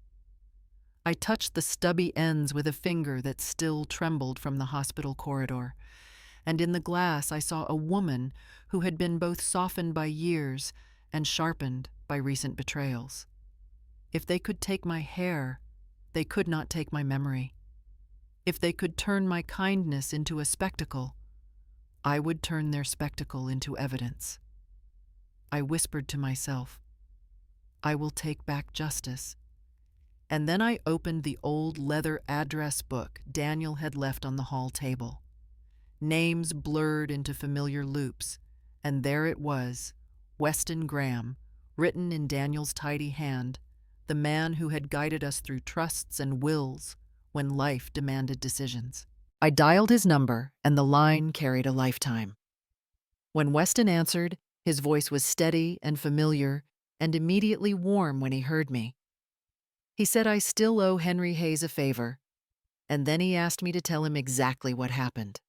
Speaker 1: I touched the stubby ends with a finger that still trembled from the hospital corridor, and in the glass I saw a woman who had been both softened by years and sharpened by recent betrayals. If they could take my hair, they could not take my memory. If they could turn my kindness into a spectacle, I would turn their spectacle into evidence. I whispered to myself, "I will take back justice." And then I opened the old leather address book Daniel had left on the hall table. Names blurred into familiar loops, and there it was, Weston Graham, written in Daniel's tidy hand, the man who had guided us through trusts and wills when life demanded decisions. I dialed his number, and the line carried a lifetime. When Weston answered, his voice was steady and familiar, and immediately warm when he heard me. He said I still owe Henry Hayes a favor, and then he asked me to tell him exactly what happened.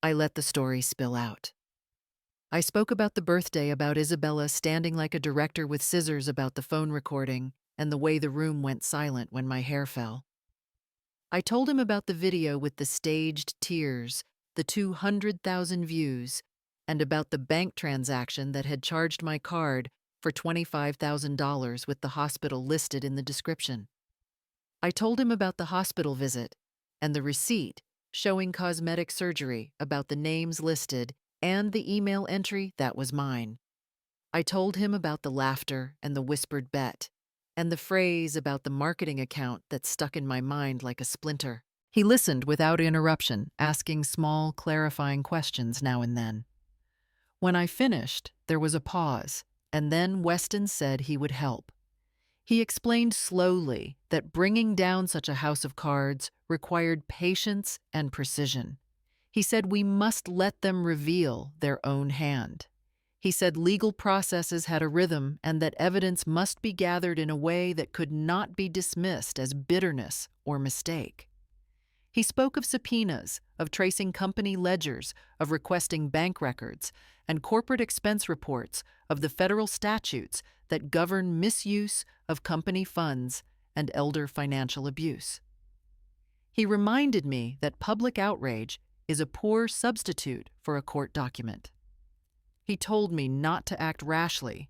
Speaker 1: I let the story spill out. I spoke about the birthday, about Isabella standing like a director with scissors, about the phone recording, and the way the room went silent when my hair fell. I told him about the video with the staged tears, the 200,000 views, and about the bank transaction that had charged my card for $25,000 with the hospital listed in the description. I told him about the hospital visit and the receipt showing cosmetic surgery, about the names listed, and the email entry that was mine. I told him about the laughter and the whispered bet, and the phrase about the marketing account that stuck in my mind like a splinter. He listened without interruption, asking small, clarifying questions now and then. When I finished, there was a pause, and then Weston said he would help. He explained slowly that bringing down such a house of cards required patience and precision. He said we must let them reveal their own hand. He said legal processes had a rhythm and that evidence must be gathered in a way that could not be dismissed as bitterness or mistake. He spoke of subpoenas, of tracing company ledgers, of requesting bank records, and corporate expense reports, of the federal statutes that govern misuse of company funds and elder financial abuse. He reminded me that public outrage is a poor substitute for a court document. He told me not to act rashly,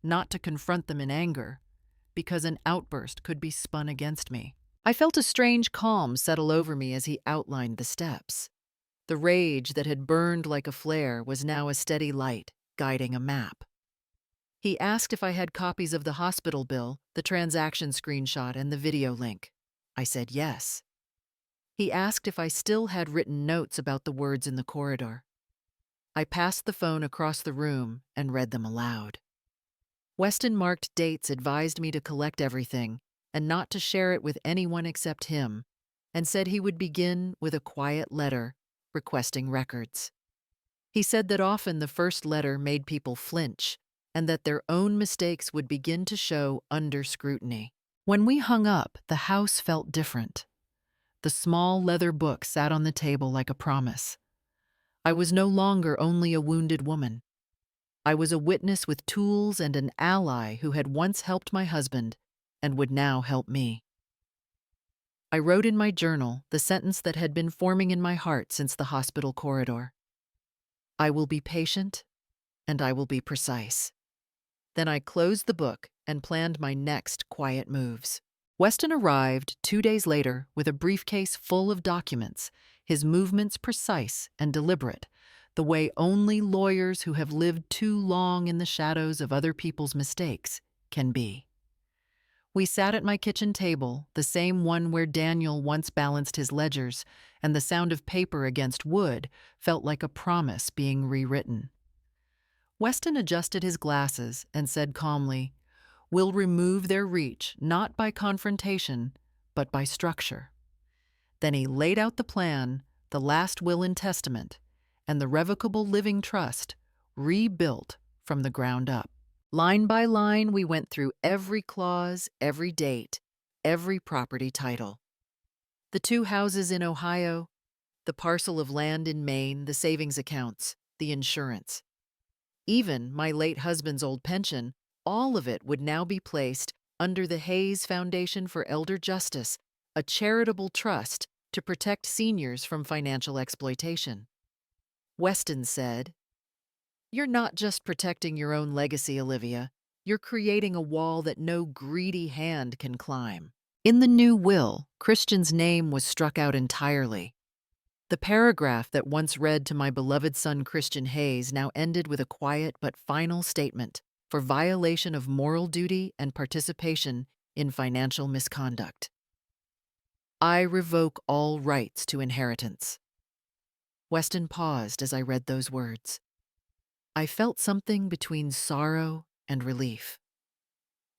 Speaker 1: not to confront them in anger, because an outburst could be spun against me. I felt a strange calm settle over me as he outlined the steps. The rage that had burned like a flare was now a steady light, guiding a map. He asked if I had copies of the hospital bill, the transaction screenshot, and the video link. I said yes. He asked if I still had written notes about the words in the corridor. I passed the phone across the room and read them aloud. Weston marked dates advised me to collect everything and not to share it with anyone except him, and said he would begin with a quiet letter requesting records. He said that often the first letter made people flinch and that their own mistakes would begin to show under scrutiny. When we hung up, the house felt different. The small leather book sat on the table like a promise. I was no longer only a wounded woman. I was a witness with tools and an ally who had once helped my husband and would now help me. I wrote in my journal the sentence that had been forming in my heart since the hospital corridor. I will be patient and I will be precise. Then I closed the book and planned my next quiet moves. Weston arrived 2 days later with a briefcase full of documents, his movements precise and deliberate, the way only lawyers who have lived too long in the shadows of other people's mistakes can be. We sat at my kitchen table, the same one where Daniel once balanced his ledgers, and the sound of paper against wood felt like a promise being rewritten. Weston adjusted his glasses and said calmly, "We'll remove their reach, not by confrontation, but by structure." Then he laid out the plan, the last will and testament, and the revocable living trust, rebuilt from the ground up. Line by line, we went through every clause, every date, every property title. The 2 houses in Ohio, the parcel of land in Maine, the savings accounts, the insurance. Even my late husband's old pension, all of it would now be placed under the Hayes Foundation for Elder Justice, a charitable trust to protect seniors from financial exploitation. Weston said, "You're not just protecting your own legacy, Olivia. You're creating a wall that no greedy hand can climb." In the new will, Christian's name was struck out entirely. The paragraph that once read to my beloved son Christian Hayes now ended with a quiet but final statement for violation of moral duty and participation in financial misconduct. I revoke all rights to inheritance. Weston paused as I read those words. I felt something between sorrow and relief.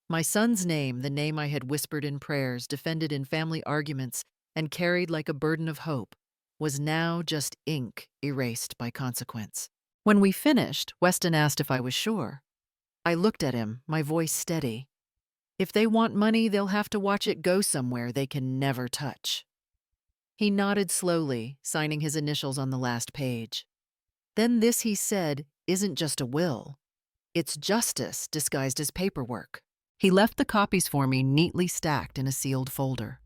Speaker 1: My son's name, the name I had whispered in prayers, defended in family arguments, and carried like a burden of hope, was now just ink erased by consequence. When we finished, Weston asked if I was sure. I looked at him, my voice steady. If they want money, they'll have to watch it go somewhere they can never touch. He nodded slowly, signing his initials on the last page. Then this, he said, isn't just a will. It's justice disguised as paperwork. He left the copies for me neatly stacked in a sealed folder.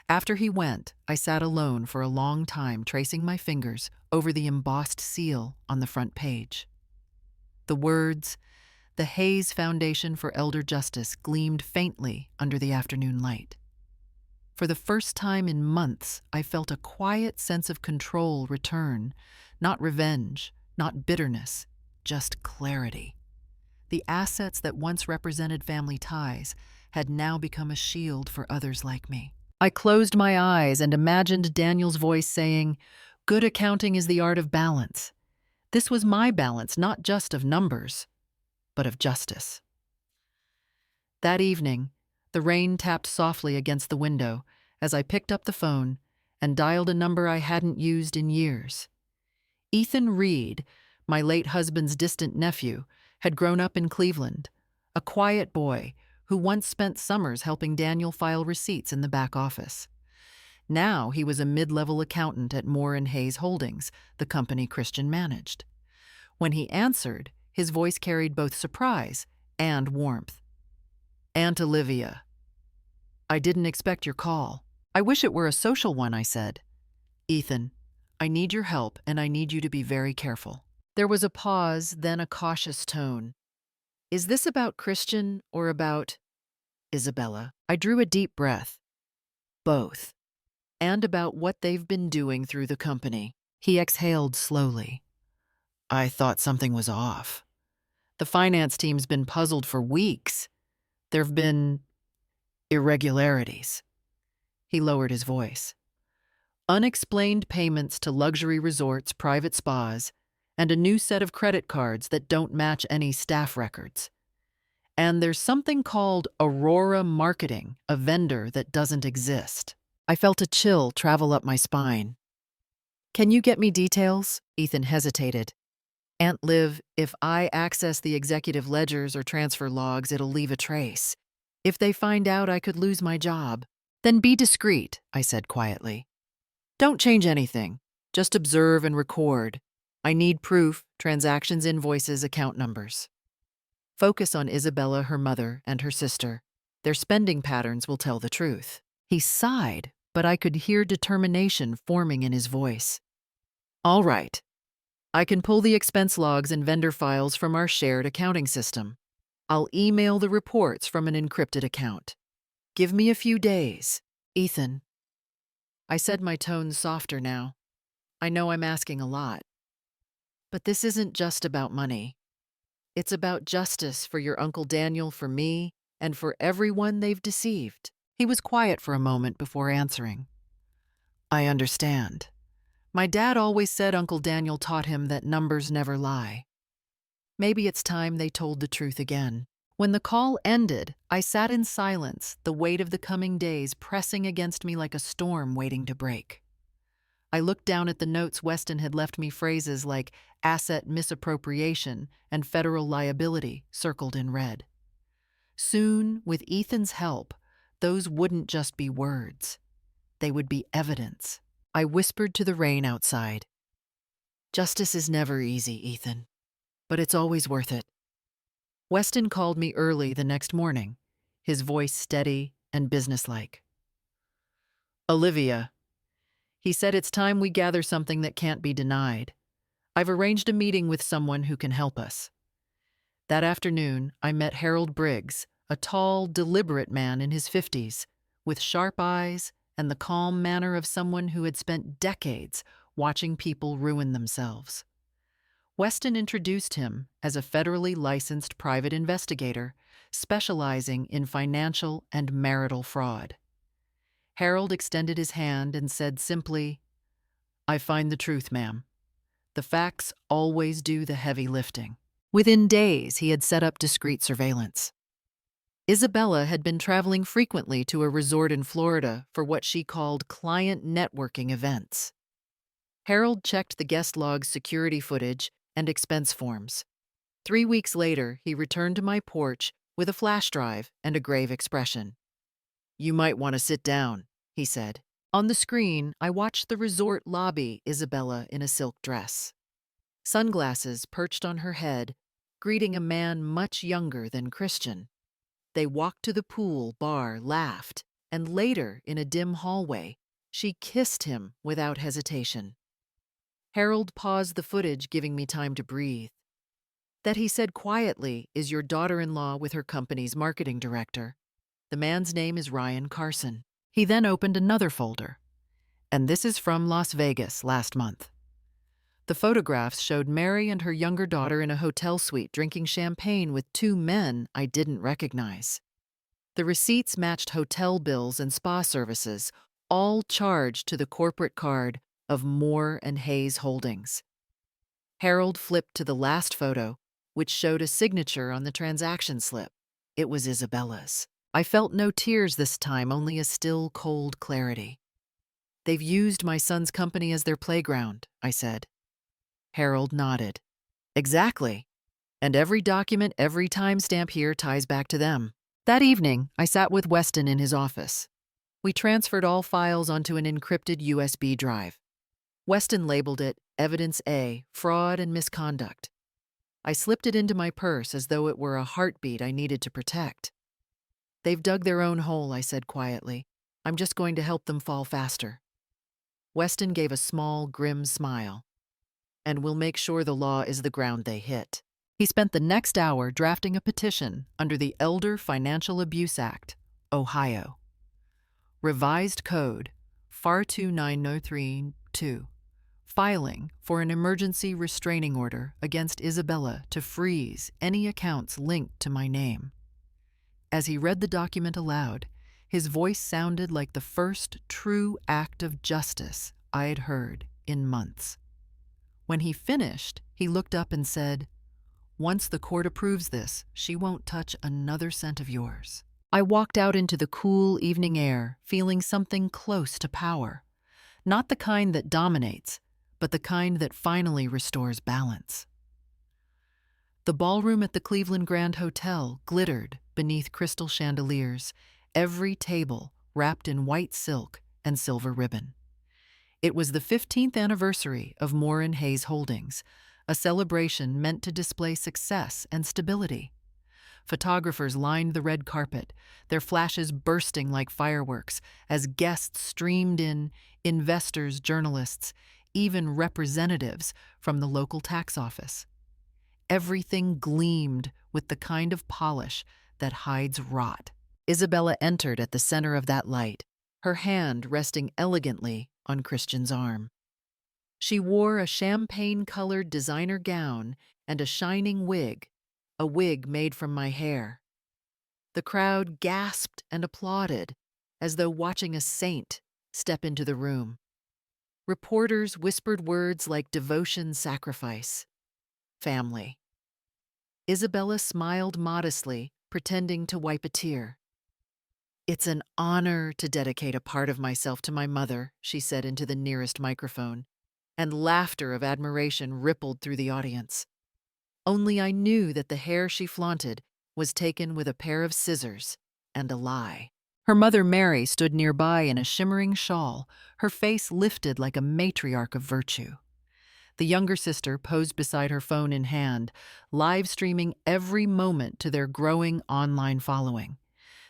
Speaker 1: After he went, I sat alone for a long time tracing my fingers over the embossed seal on the front page. The words, "The Hayes Foundation for Elder Justice," gleamed faintly under the afternoon light. For the first time in months, I felt a quiet sense of control return, not revenge, not bitterness, just clarity. The assets that once represented family ties had now become a shield for others like me. I closed my eyes and imagined Daniel's voice saying, "Good accounting is the art of balance." This was my balance, not just of numbers, but of justice. That evening, the rain tapped softly against the window as I picked up the phone and dialed a number I hadn't used in years. Ethan Reed, my late husband's distant nephew, had grown up in Cleveland, a quiet boy who once spent summers helping Daniel file receipts in the back office. Now he was a mid-level accountant at Moore and Hayes Holdings, the company Christian managed. When he answered, his voice carried both surprise and warmth. "Aunt Olivia, I didn't expect your call." I wish it were a social one, I said. Ethan, I need your help, and I need you to be very careful. There was a pause, then a cautious tone. Is this about Christian or about Isabella? I drew a deep breath. Both. And about what they've been doing through the company. He exhaled slowly. I thought something was off. The finance team's been puzzled for weeks. There've been irregularities. He lowered his voice. Unexplained payments to luxury resorts, private spas, and a new set of credit cards that don't match any staff records. And there's something called Aurora Marketing, a vendor that doesn't exist. I felt a chill travel up my spine. Can you get me details? Ethan hesitated. Aunt Liv, if I access the executive ledgers or transfer logs, it'll leave a trace. If they find out, I could lose my job. Then be discreet, I said quietly. Don't change anything. Just observe and record. I need proof, transactions, invoices, account numbers. Focus on Isabella, her mother, and her sister. Their spending patterns will tell the truth. He sighed, but I could hear determination forming in his voice. All right. I can pull the expense logs and vendor files from our shared accounting system. I'll email the reports from an encrypted account. Give me a few days, Ethan. I said, my tone softer now. I know I'm asking a lot. But this isn't just about money. It's about justice for your Uncle Daniel, for me, and for everyone they've deceived. He was quiet for a moment before answering. I understand. My dad always said Uncle Daniel taught him that numbers never lie. Maybe it's time they told the truth again. When the call ended, I sat in silence, the weight of the coming days pressing against me like a storm waiting to break. I looked down at the notes Weston had left me, phrases like asset misappropriation and federal liability circled in red. Soon, with Ethan's help, those wouldn't just be words. They would be evidence. I whispered to the rain outside. Justice is never easy, Ethan, but it's always worth it. Weston called me early the next morning, his voice steady and businesslike. Olivia, he said, it's time we gather something that can't be denied. I've arranged a meeting with someone who can help us. That afternoon, I met Harold Briggs, a tall, deliberate man in his 50s, with sharp eyes and the calm manner of someone who had spent decades watching people ruin themselves. Weston introduced him as a federally licensed private investigator specializing in financial and marital fraud. Harold extended his hand and said simply, I find the truth, ma'am. The facts always do the heavy lifting. Within days, he had set up discreet surveillance. Isabella had been traveling frequently to a resort in Florida for what she called client networking events. Harold checked the guest log's security footage and expense forms. 3 weeks later, he returned to my porch with a flash drive and a grave expression. You might want to sit down, he said. On the screen, I watched the resort lobby, Isabella in a silk dress. Sunglasses perched on her head, greeting a man much younger than Christian. They walked to the pool, bar, laughed, and later, in a dim hallway, she kissed him without hesitation. Harold paused the footage, giving me time to breathe. That, he said quietly, is your daughter-in-law with her company's marketing director. The man's name is Ryan Carson. He then opened another folder. And this is from Las Vegas last month. The photographs showed Mary and her younger daughter in a hotel suite drinking champagne with 2 men I didn't recognize. The receipts matched hotel bills and spa services, all charged to the corporate card of Moore and Hayes Holdings. Harold flipped to the last photo, which showed a signature on the transaction slip. It was Isabella's. I felt no tears this time, only a still, cold clarity. They've used my son's company as their playground, I said. Harold nodded. Exactly. And every document, every timestamp here ties back to them. That evening, I sat with Weston in his office. We transferred all files onto an encrypted USB drive. Weston labeled it Evidence A, Fraud and Misconduct. I slipped it into my purse as though it were a heartbeat I needed to protect. They've dug their own hole, I said quietly. I'm just going to help them fall faster." Weston gave a small, grim smile. "And we'll make sure the law is the ground they hit." He spent the next hour drafting a petition under the Elder Financial Abuse Act, Ohio. Revised Code 429032, filing for an emergency restraining order against Isabella to freeze any accounts linked to my name. As he read the document aloud, his voice sounded like the first true act of justice I had heard in months. When he finished, he looked up and said, "Once the court approves this, she won't touch another cent of yours." I walked out into the cool evening air, feeling something close to power. Not the kind that dominates, but the kind that finally restores balance. The ballroom at the Cleveland Grand Hotel glittered beneath crystal chandeliers, every table wrapped in white silk and silver ribbon. It was the 15th anniversary of Moore and Hayes Holdings, a celebration meant to display success and stability. Photographers lined the red carpet, their flashes bursting like fireworks as guests streamed in, investors, journalists, even representatives from the local tax office. Everything gleamed with the kind of polish that hides rot. Isabella entered at the center of that light, her hand resting elegantly on Christian's arm. She wore a champagne-colored designer gown and a shining wig, a wig made from my hair. The crowd gasped and applauded, as though watching a saint step into the room. Reporters whispered words like devotion, sacrifice, family. Isabella smiled modestly, pretending to wipe a tear. "It's an honor to dedicate a part of myself to my mother," she said into the nearest microphone, and laughter of admiration rippled through the audience. Only I knew that the hair she flaunted was taken with a pair of scissors and a lie. Her mother Mary stood nearby in a shimmering shawl, her face lifted like a matriarch of virtue. The younger sister posed beside her phone in hand, live streaming every moment to their growing online following.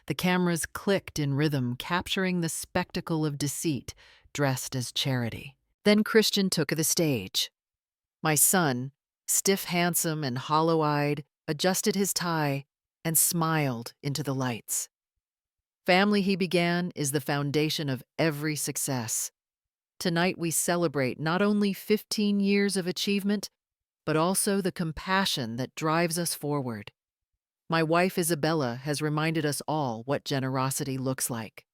Speaker 1: The cameras clicked in rhythm, capturing the spectacle of deceit dressed as charity. Then Christian took the stage. My son, stiff, handsome, and hollow-eyed, adjusted his tie and smiled into the lights. "Family," he began, "is the foundation of every success. Tonight we celebrate not only 15 years of achievement, but also the compassion that drives us forward. My wife Isabella has reminded us all what generosity looks like."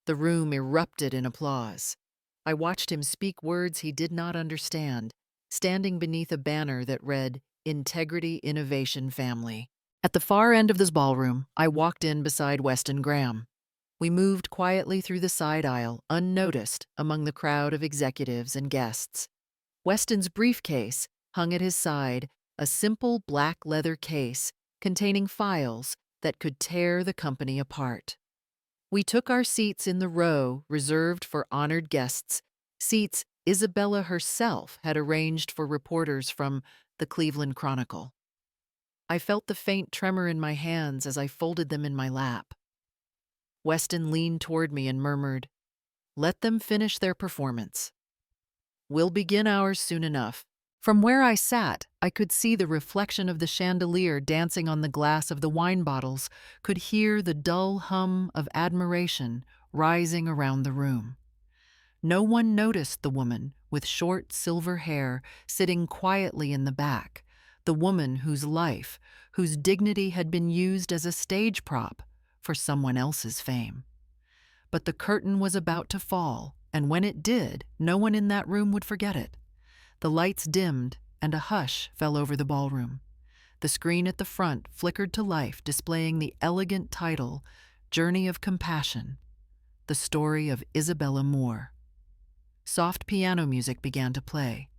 Speaker 1: The room erupted in applause. I watched him speak words he did not understand, standing beneath a banner that read, "Integrity, Innovation, Family." At the far end of this ballroom, I walked in beside Weston Graham. We moved quietly through the side aisle, unnoticed among the crowd of executives and guests. Weston's briefcase hung at his side, a simple black leather case containing files that could tear the company apart. We took our seats in the row reserved for honored guests, seats Isabella herself had arranged for reporters from the Cleveland Chronicle. I felt the faint tremor in my hands as I folded them in my lap. Weston leaned toward me and murmured, "Let them finish their performance. We'll begin ours soon enough." From where I sat, I could see the reflection of the chandelier dancing on the glass of the wine bottles, could hear the dull hum of admiration rising around the room. No one noticed the woman with short silver hair sitting quietly in the back, the woman whose life, whose dignity had been used as a stage prop for someone else's fame. But the curtain was about to fall, and when it did, no one in that room would forget it. The lights dimmed, and a hush fell over the ballroom. The screen at the front flickered to life, displaying the elegant title, "Journey of Compassion," the story of Isabella Moore. Soft piano music began to play.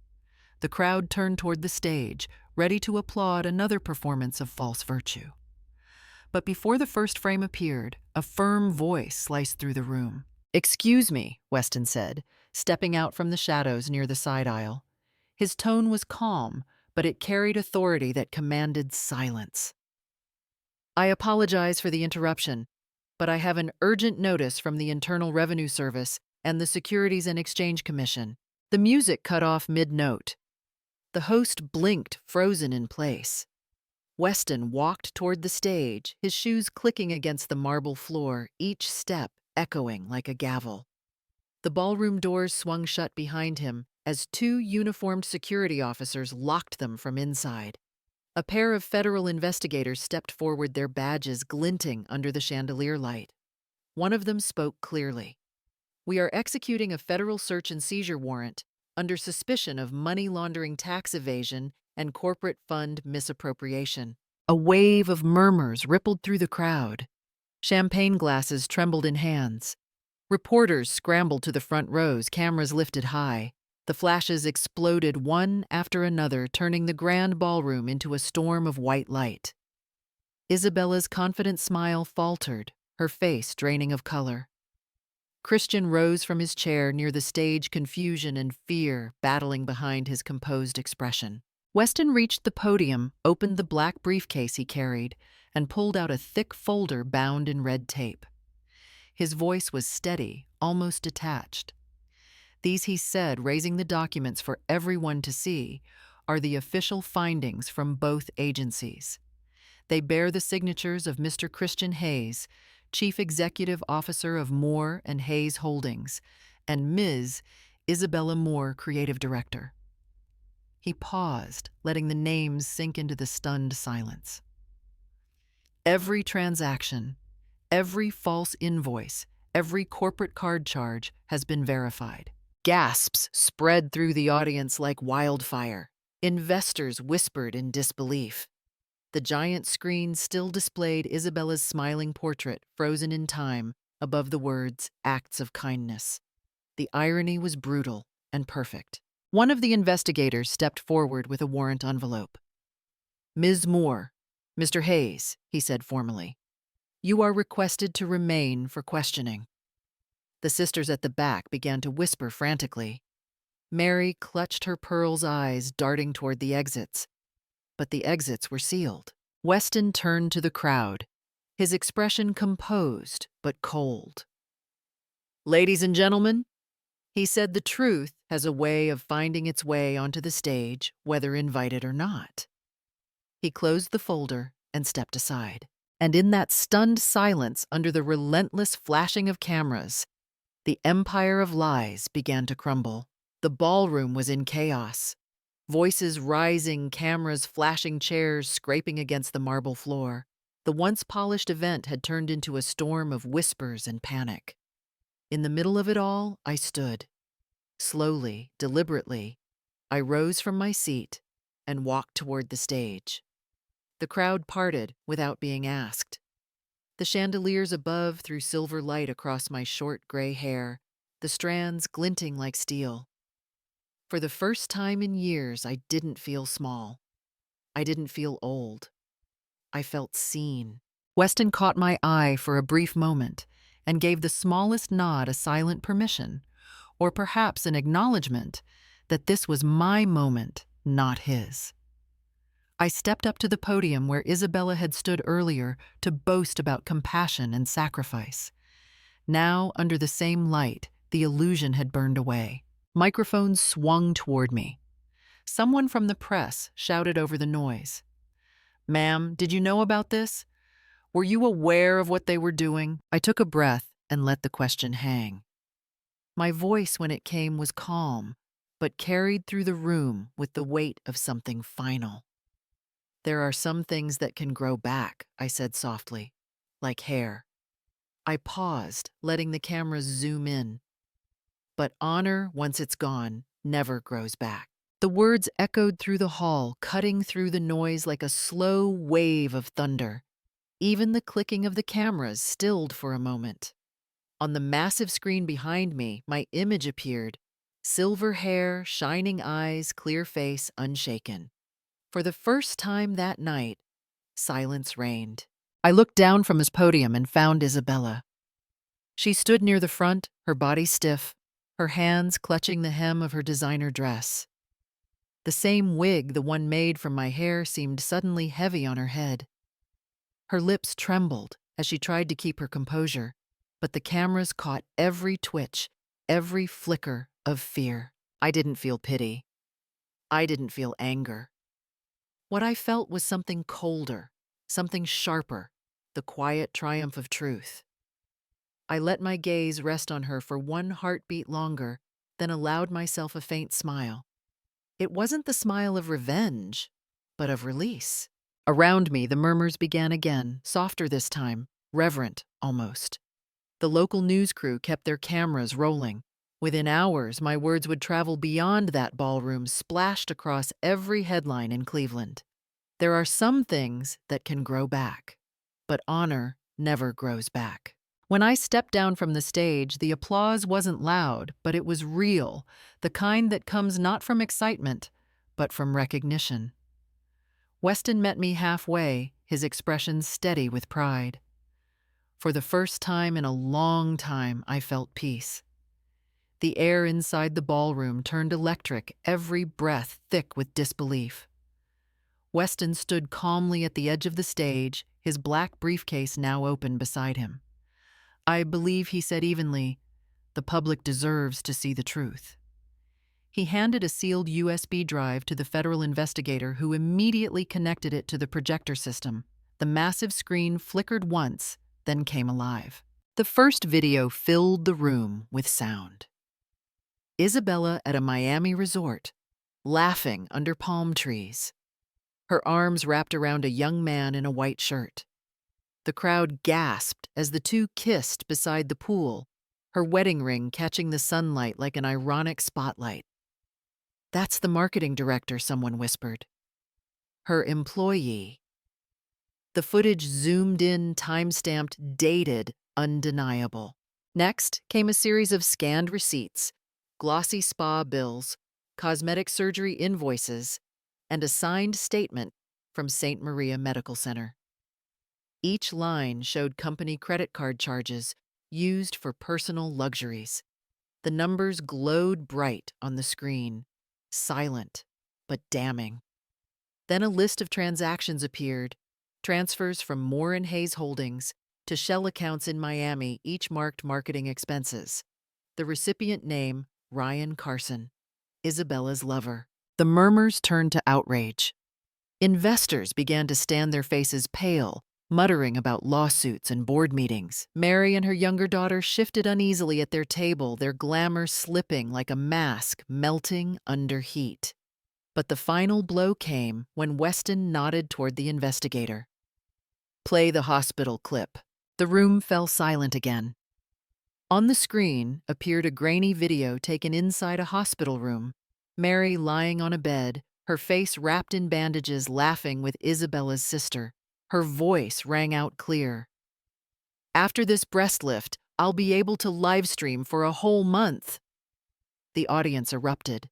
Speaker 1: The crowd turned toward the stage, ready to applaud another performance of false virtue. But before the first frame appeared, a firm voice sliced through the room. "Excuse me," Weston said, stepping out from the shadows near the side aisle. His tone was calm, but it carried authority that commanded silence. "I apologize for the interruption. but I have an urgent notice from the Internal Revenue Service and the Securities and Exchange Commission." The music cut off mid-note. The host blinked, frozen in place. Weston walked toward the stage, his shoes clicking against the marble floor, each step echoing like a gavel. The ballroom doors swung shut behind him as two uniformed security officers locked them from inside. A pair of federal investigators stepped forward, their badges glinting under the chandelier light. One of them spoke clearly. "We are executing a federal search and seizure warrant under suspicion of money laundering, tax evasion, and corporate fund misappropriation." A wave of murmurs rippled through the crowd. Champagne glasses trembled in hands. Reporters scrambled to the front rows, cameras lifted high. The flashes exploded one after another, turning the grand ballroom into a storm of white light. Isabella's confident smile faltered, her face draining of color. Christian rose from his chair near the stage, confusion and fear battling behind his composed expression. Weston reached the podium, opened the black briefcase he carried, and pulled out a thick folder bound in red tape. His voice was steady, almost detached. "These," he said, raising the documents for everyone to see, "are the official findings from both agencies. They bear the signatures of Mr. Christian Hayes, Chief Executive Officer of Moore and Hayes Holdings, and Ms. Isabella Moore, Creative Director." He paused, letting the names sink into the stunned silence. Every transaction, every false invoice, every corporate card charge has been verified. Gasps spread through the audience like wildfire. Investors whispered in disbelief. The giant screen still displayed Isabella's smiling portrait, frozen in time, above the words, "Acts of Kindness." The irony was brutal and perfect. One of the investigators stepped forward with a warrant envelope. "Ms. Moore, Mr. Hayes," he said formally, "you are requested to remain for questioning." The sisters at the back began to whisper frantically. Mary clutched her pearl's eyes, darting toward the exits. But the exits were sealed. Weston turned to the crowd, his expression composed but cold. "Ladies and gentlemen," he said, "the truth has a way of finding its way onto the stage, whether invited or not." He closed the folder and stepped aside. And in that stunned silence, under the relentless flashing of cameras, the empire of lies began to crumble. The ballroom was in chaos. Voices rising, cameras flashing, chairs scraping against the marble floor. The once polished event had turned into a storm of whispers and panic. In the middle of it all, I stood. Slowly, deliberately, I rose from my seat and walked toward the stage. The crowd parted without being asked. The chandeliers above threw silver light across my short gray hair, the strands glinting like steel. For the first time in years, I didn't feel small. I didn't feel old. I felt seen. Weston caught my eye for a brief moment and gave the smallest nod, a silent permission, or perhaps an acknowledgement that this was my moment, not his. I stepped up to the podium where Isabella had stood earlier to boast about compassion and sacrifice. Now, under the same light, the illusion had burned away. Microphones swung toward me. Someone from the press shouted over the noise. "Ma'am, did you know about this? Were you aware of what they were doing?" I took a breath and let the question hang. My voice, when it came, was calm, but carried through the room with the weight of something final. "There are some things that can grow back," I said softly, "like hair." I paused, letting the cameras zoom in. "But honor, once it's gone, never grows back." The words echoed through the hall, cutting through the noise like a slow wave of thunder. Even the clicking of the cameras stilled for a moment. On the massive screen behind me, my image appeared. Silver hair, shining eyes, clear face, unshaken. For the first time that night, silence reigned. I looked down from his podium and found Isabella. She stood near the front, her body stiff, her hands clutching the hem of her designer dress. The same wig, the one made from my hair, seemed suddenly heavy on her head. Her lips trembled, as she tried to keep her composure, but the cameras caught every twitch, every flicker of fear. I didn't feel pity. I didn't feel anger. What I felt was something colder, something sharper, the quiet triumph of truth. I let my gaze rest on her for one heartbeat longer, then allowed myself a faint smile. It wasn't the smile of revenge, but of release. Around me, the murmurs began again, softer this time, reverent almost. The local news crew kept their cameras rolling. Within hours, my words would travel beyond that ballroom, splashed across every headline in Cleveland. There are some things that can grow back, but honor never grows back. When I stepped down from the stage, the applause wasn't loud, but it was real, the kind that comes not from excitement, but from recognition. Weston met me halfway, his expression steady with pride. For the first time in a long time, I felt peace. The air inside the ballroom turned electric, every breath thick with disbelief. Weston stood calmly at the edge of the stage, his black briefcase now open beside him. I believe he said evenly, "The public deserves to see the truth." He handed a sealed USB drive to the federal investigator, who immediately connected it to the projector system. The massive screen flickered once, then came alive. The first video filled the room with sound. Isabella at a Miami resort, laughing under palm trees, her arms wrapped around a young man in a white shirt. The crowd gasped as the two kissed beside the pool, her wedding ring catching the sunlight like an ironic spotlight. "That's the marketing director," someone whispered. "Her employee." The footage zoomed in, time-stamped, dated, undeniable. Next came a series of scanned receipts, glossy spa bills, cosmetic surgery invoices, and a signed statement from St. Maria Medical Center. Each line showed company credit card charges used for personal luxuries. The numbers glowed bright on the screen, silent but damning. Then a list of transactions appeared, transfers from Moore and Hayes Holdings to shell accounts in Miami, each marked marketing expenses. The recipient name, Ryan Carson, Isabella's lover. The murmurs turned to outrage. Investors began to stand their faces pale, muttering about lawsuits and board meetings. Mary and her younger daughter shifted uneasily at their table, their glamour slipping like a mask melting under heat. But the final blow came when Weston nodded toward the investigator. "Play the hospital clip." The room fell silent again. On the screen appeared a grainy video taken inside a hospital room. Mary lying on a bed, her face wrapped in bandages, laughing with Isabella's sister. Her voice rang out clear. "After this breast lift, I'll be able to live stream for a whole month." The audience erupted.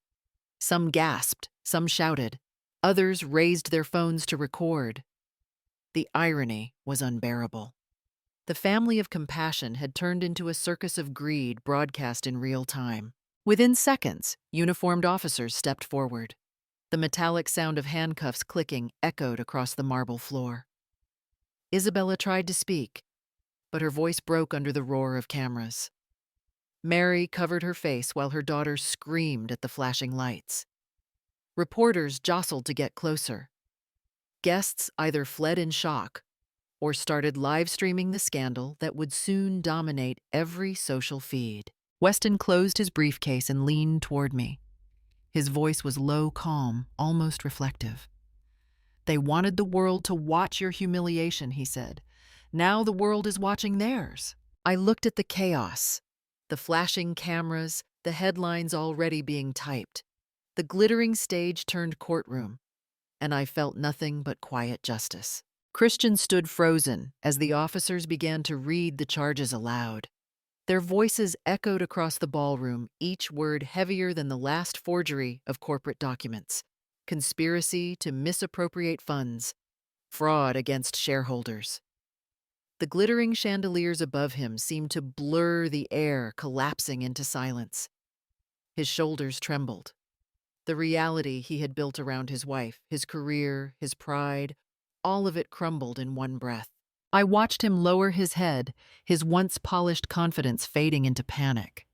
Speaker 1: Some gasped, some shouted. Others raised their phones to record. The irony was unbearable. The family of compassion had turned into a circus of greed broadcast in real time. Within seconds, uniformed officers stepped forward. The metallic sound of handcuffs clicking echoed across the marble floor. Isabella tried to speak, but her voice broke under the roar of cameras. Mary covered her face while her daughter screamed at the flashing lights. Reporters jostled to get closer. Guests either fled in shock or started live streaming the scandal that would soon dominate every social feed. Weston closed his briefcase and leaned toward me. His voice was low, calm, almost reflective. "They wanted the world to watch your humiliation," he said. "Now the world is watching theirs." I looked at the chaos, the flashing cameras, the headlines already being typed. The glittering stage turned courtroom, and I felt nothing but quiet justice. Christian stood frozen as the officers began to read the charges aloud. Their voices echoed across the ballroom, each word heavier than the last forgery of corporate documents. Conspiracy to misappropriate funds, fraud against shareholders. The glittering chandeliers above him seemed to blur the air, collapsing into silence. His shoulders trembled. The reality he had built around his wife, his career, his pride, all of it crumbled in one breath. I watched him lower his head, his once polished confidence fading into panic.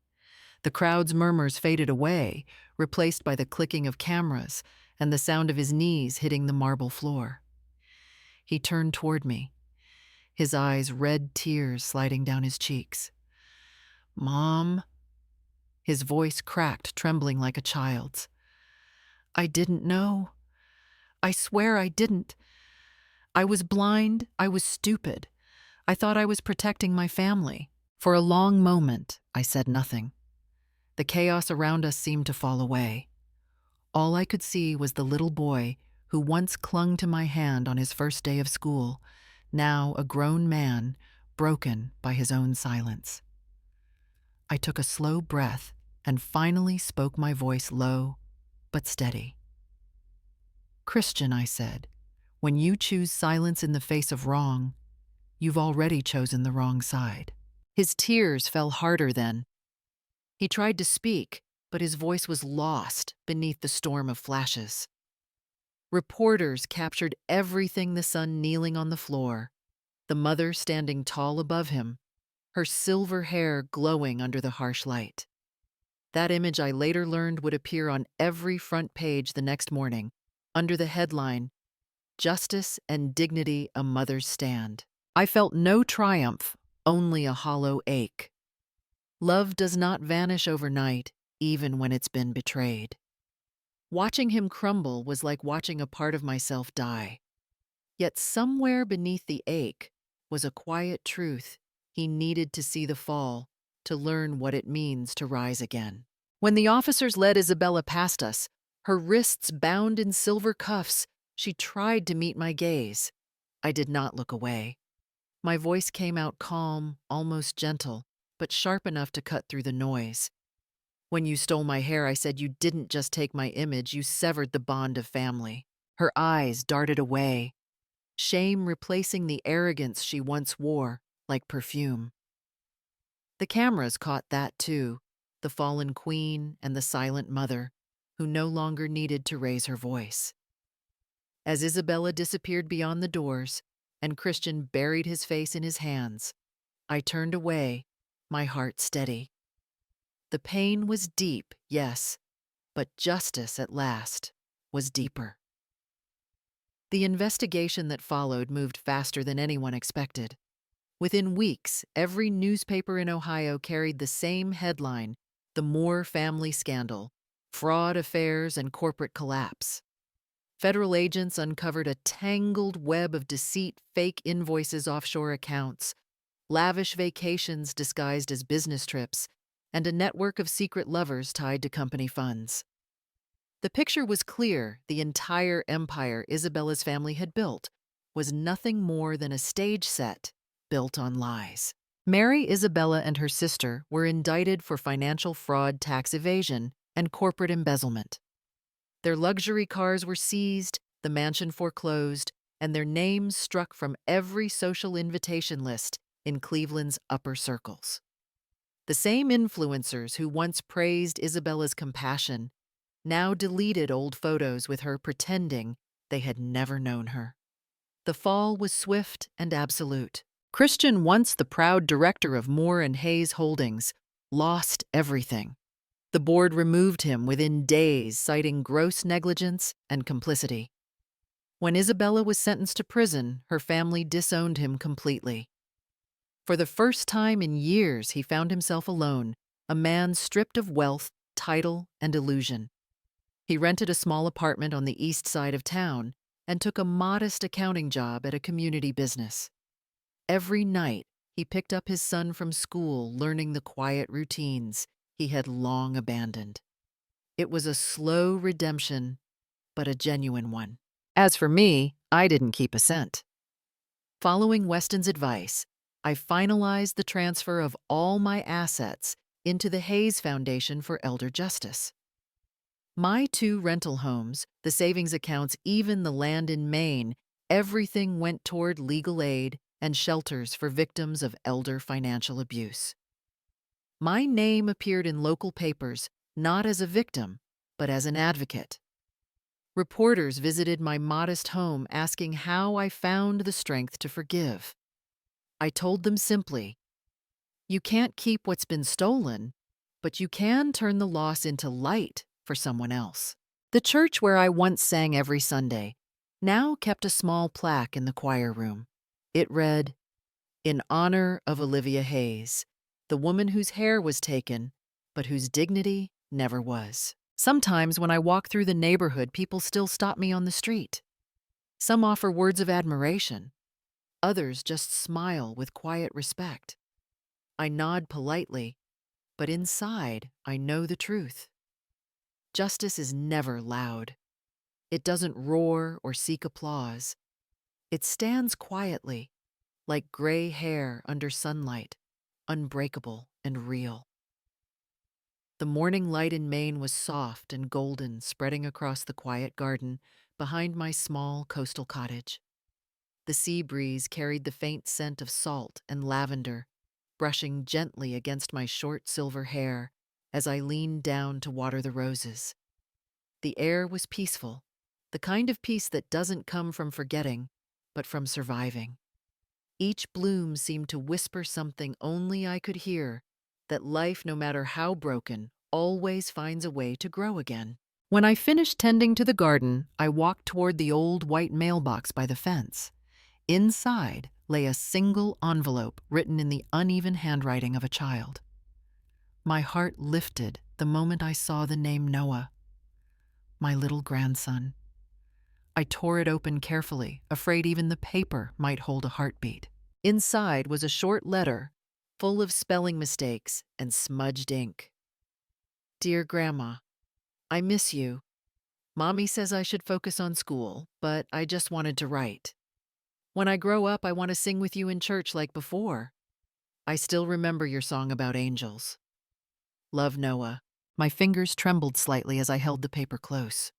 Speaker 1: The crowd's murmurs faded away, replaced by the clicking of cameras and the sound of his knees hitting the marble floor. He turned toward me, his eyes red tears sliding down his cheeks. "Mom," his voice cracked, trembling like a child's. "I didn't know. I swear I didn't. I was blind, I was stupid. I thought I was protecting my family." For a long moment, I said nothing. The chaos around us seemed to fall away. All I could see was the little boy who once clung to my hand on his first day of school, now a grown man, broken by his own silence. I took a slow breath and finally spoke, my voice low but steady. "Christian," I said, "when you choose silence in the face of wrong, you've already chosen the wrong side." His tears fell harder then. He tried to speak, but his voice was lost beneath the storm of flashes. Reporters captured everything: the son kneeling on the floor, the mother standing tall above him, her silver hair glowing under the harsh light. That image, I later learned, would appear on every front page the next morning, under the headline, "Justice and Dignity, a Mother's Stand." I felt no triumph, only a hollow ache. Love does not vanish overnight, even when it's been betrayed. Watching him crumble was like watching a part of myself die. Yet somewhere beneath the ache was a quiet truth: he needed to see the fall to learn what it means to rise again. When the officers led Isabella past us, her wrists bound in silver cuffs, she tried to meet my gaze. I did not look away. My voice came out calm, almost gentle, but sharp enough to cut through the noise. "When you stole my hair, I said you didn't just take my image, you severed the bond of family." Her eyes darted away, shame replacing the arrogance she once wore like perfume. The cameras caught that too, the fallen queen and the silent mother, who no longer needed to raise her voice. As Isabella disappeared beyond the doors and Christian buried his face in his hands, I turned away, my heart steady. The pain was deep, yes, but justice at last was deeper. The investigation that followed moved faster than anyone expected. Within weeks, every newspaper in Ohio carried the same headline: "The Moore Family Scandal, Fraud Affairs and Corporate Collapse." Federal agents uncovered a tangled web of deceit, fake invoices, offshore accounts, lavish vacations disguised as business trips, and a network of secret lovers tied to company funds. The picture was clear: the entire empire Isabella's family had built was nothing more than a stage set built on lies. Mary, Isabella, and her sister were indicted for financial fraud, tax evasion, and corporate embezzlement. Their luxury cars were seized, the mansion foreclosed, and their names struck from every social invitation list in Cleveland's upper circles. The same influencers who once praised Isabella's compassion now deleted old photos with her, pretending they had never known her. The fall was swift and absolute. Christian, once the proud director of Moore and Hayes Holdings, lost everything. The board removed him within days, citing gross negligence and complicity. When Isabella was sentenced to prison, her family disowned him completely. For the first time in years, he found himself alone, a man stripped of wealth, title, and illusion. He rented a small apartment on the east side of town and took a modest accounting job at a community business. Every night, he picked up his son from school, learning the quiet routines he had long abandoned. It was a slow redemption, but a genuine one. As for me, I didn't keep a cent. Following Weston's advice, I finalized the transfer of all my assets into the Hayes Foundation for Elder Justice. My 2 rental homes, the savings accounts, even the land in Maine, everything went toward legal aid and shelters for victims of elder financial abuse. My name appeared in local papers, not as a victim, but as an advocate. Reporters visited my modest home asking how I found the strength to forgive. I told them simply, you can't keep what's been stolen, but you can turn the loss into light for someone else. The church where I once sang every Sunday now kept a small plaque in the choir room. It read, "In honor of Olivia Hayes, the woman whose hair was taken, but whose dignity never was." Sometimes when I walk through the neighborhood, people still stop me on the street. Some offer words of admiration. Others just smile with quiet respect. I nod politely, but inside I know the truth. Justice is never loud. It doesn't roar or seek applause. It stands quietly, like gray hair under sunlight, unbreakable and real. The morning light in Maine was soft and golden, spreading across the quiet garden behind my small coastal cottage. The sea breeze carried the faint scent of salt and lavender, brushing gently against my short silver hair as I leaned down to water the roses. The air was peaceful, the kind of peace that doesn't come from forgetting, but from surviving. Each bloom seemed to whisper something only I could hear, that life, no matter how broken, always finds a way to grow again. When I finished tending to the garden, I walked toward the old white mailbox by the fence. Inside lay a single envelope written in the uneven handwriting of a child. My heart lifted the moment I saw the name Noah, my little grandson. I tore it open carefully, afraid even the paper might hold a heartbeat. Inside was a short letter, full of spelling mistakes and smudged ink. Dear Grandma, I miss you. Mommy says I should focus on school, but I just wanted to write. When I grow up, I want to sing with you in church like before. I still remember your song about angels. Love, Noah. My fingers trembled slightly as I held the paper close.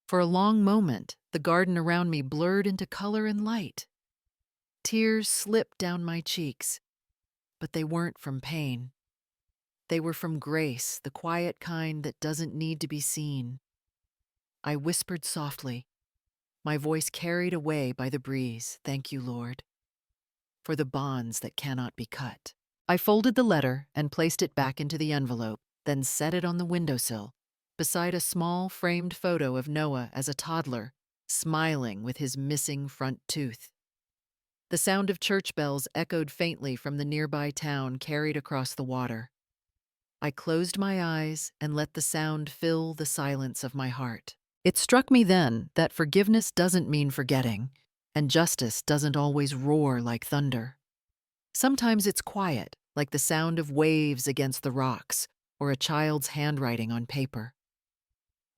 Speaker 1: For a long moment, the garden around me blurred into color and light. Tears slipped down my cheeks, but they weren't from pain. They were from grace, the quiet kind that doesn't need to be seen. I whispered softly, my voice carried away by the breeze, "Thank you, Lord, for the bonds that cannot be cut." I folded the letter and placed it back into the envelope, then set it on the windowsill, beside a small framed photo of Noah as a toddler, smiling with his missing front tooth. The sound of church bells echoed faintly from the nearby town, carried across the water. I closed my eyes and let the sound fill the silence of my heart. It struck me then that forgiveness doesn't mean forgetting, and justice doesn't always roar like thunder. Sometimes it's quiet, like the sound of waves against the rocks, or a child's handwriting on paper.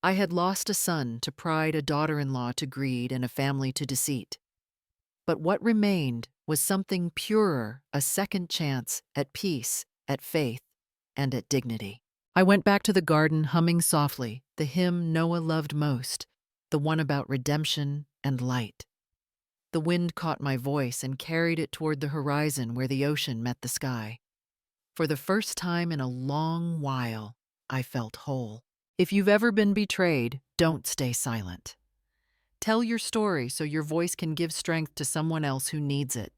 Speaker 1: I had lost a son to pride, a daughter-in-law to greed, and a family to deceit. But what remained was something purer, a second chance at peace, at faith, and at dignity. I went back to the garden, humming softly, the hymn Noah loved most, the one about redemption and light. The wind caught my voice and carried it toward the horizon where the ocean met the sky. For the first time in a long while, I felt whole. If you've ever been betrayed, don't stay silent. Tell your story so your voice can give strength to someone else who needs it.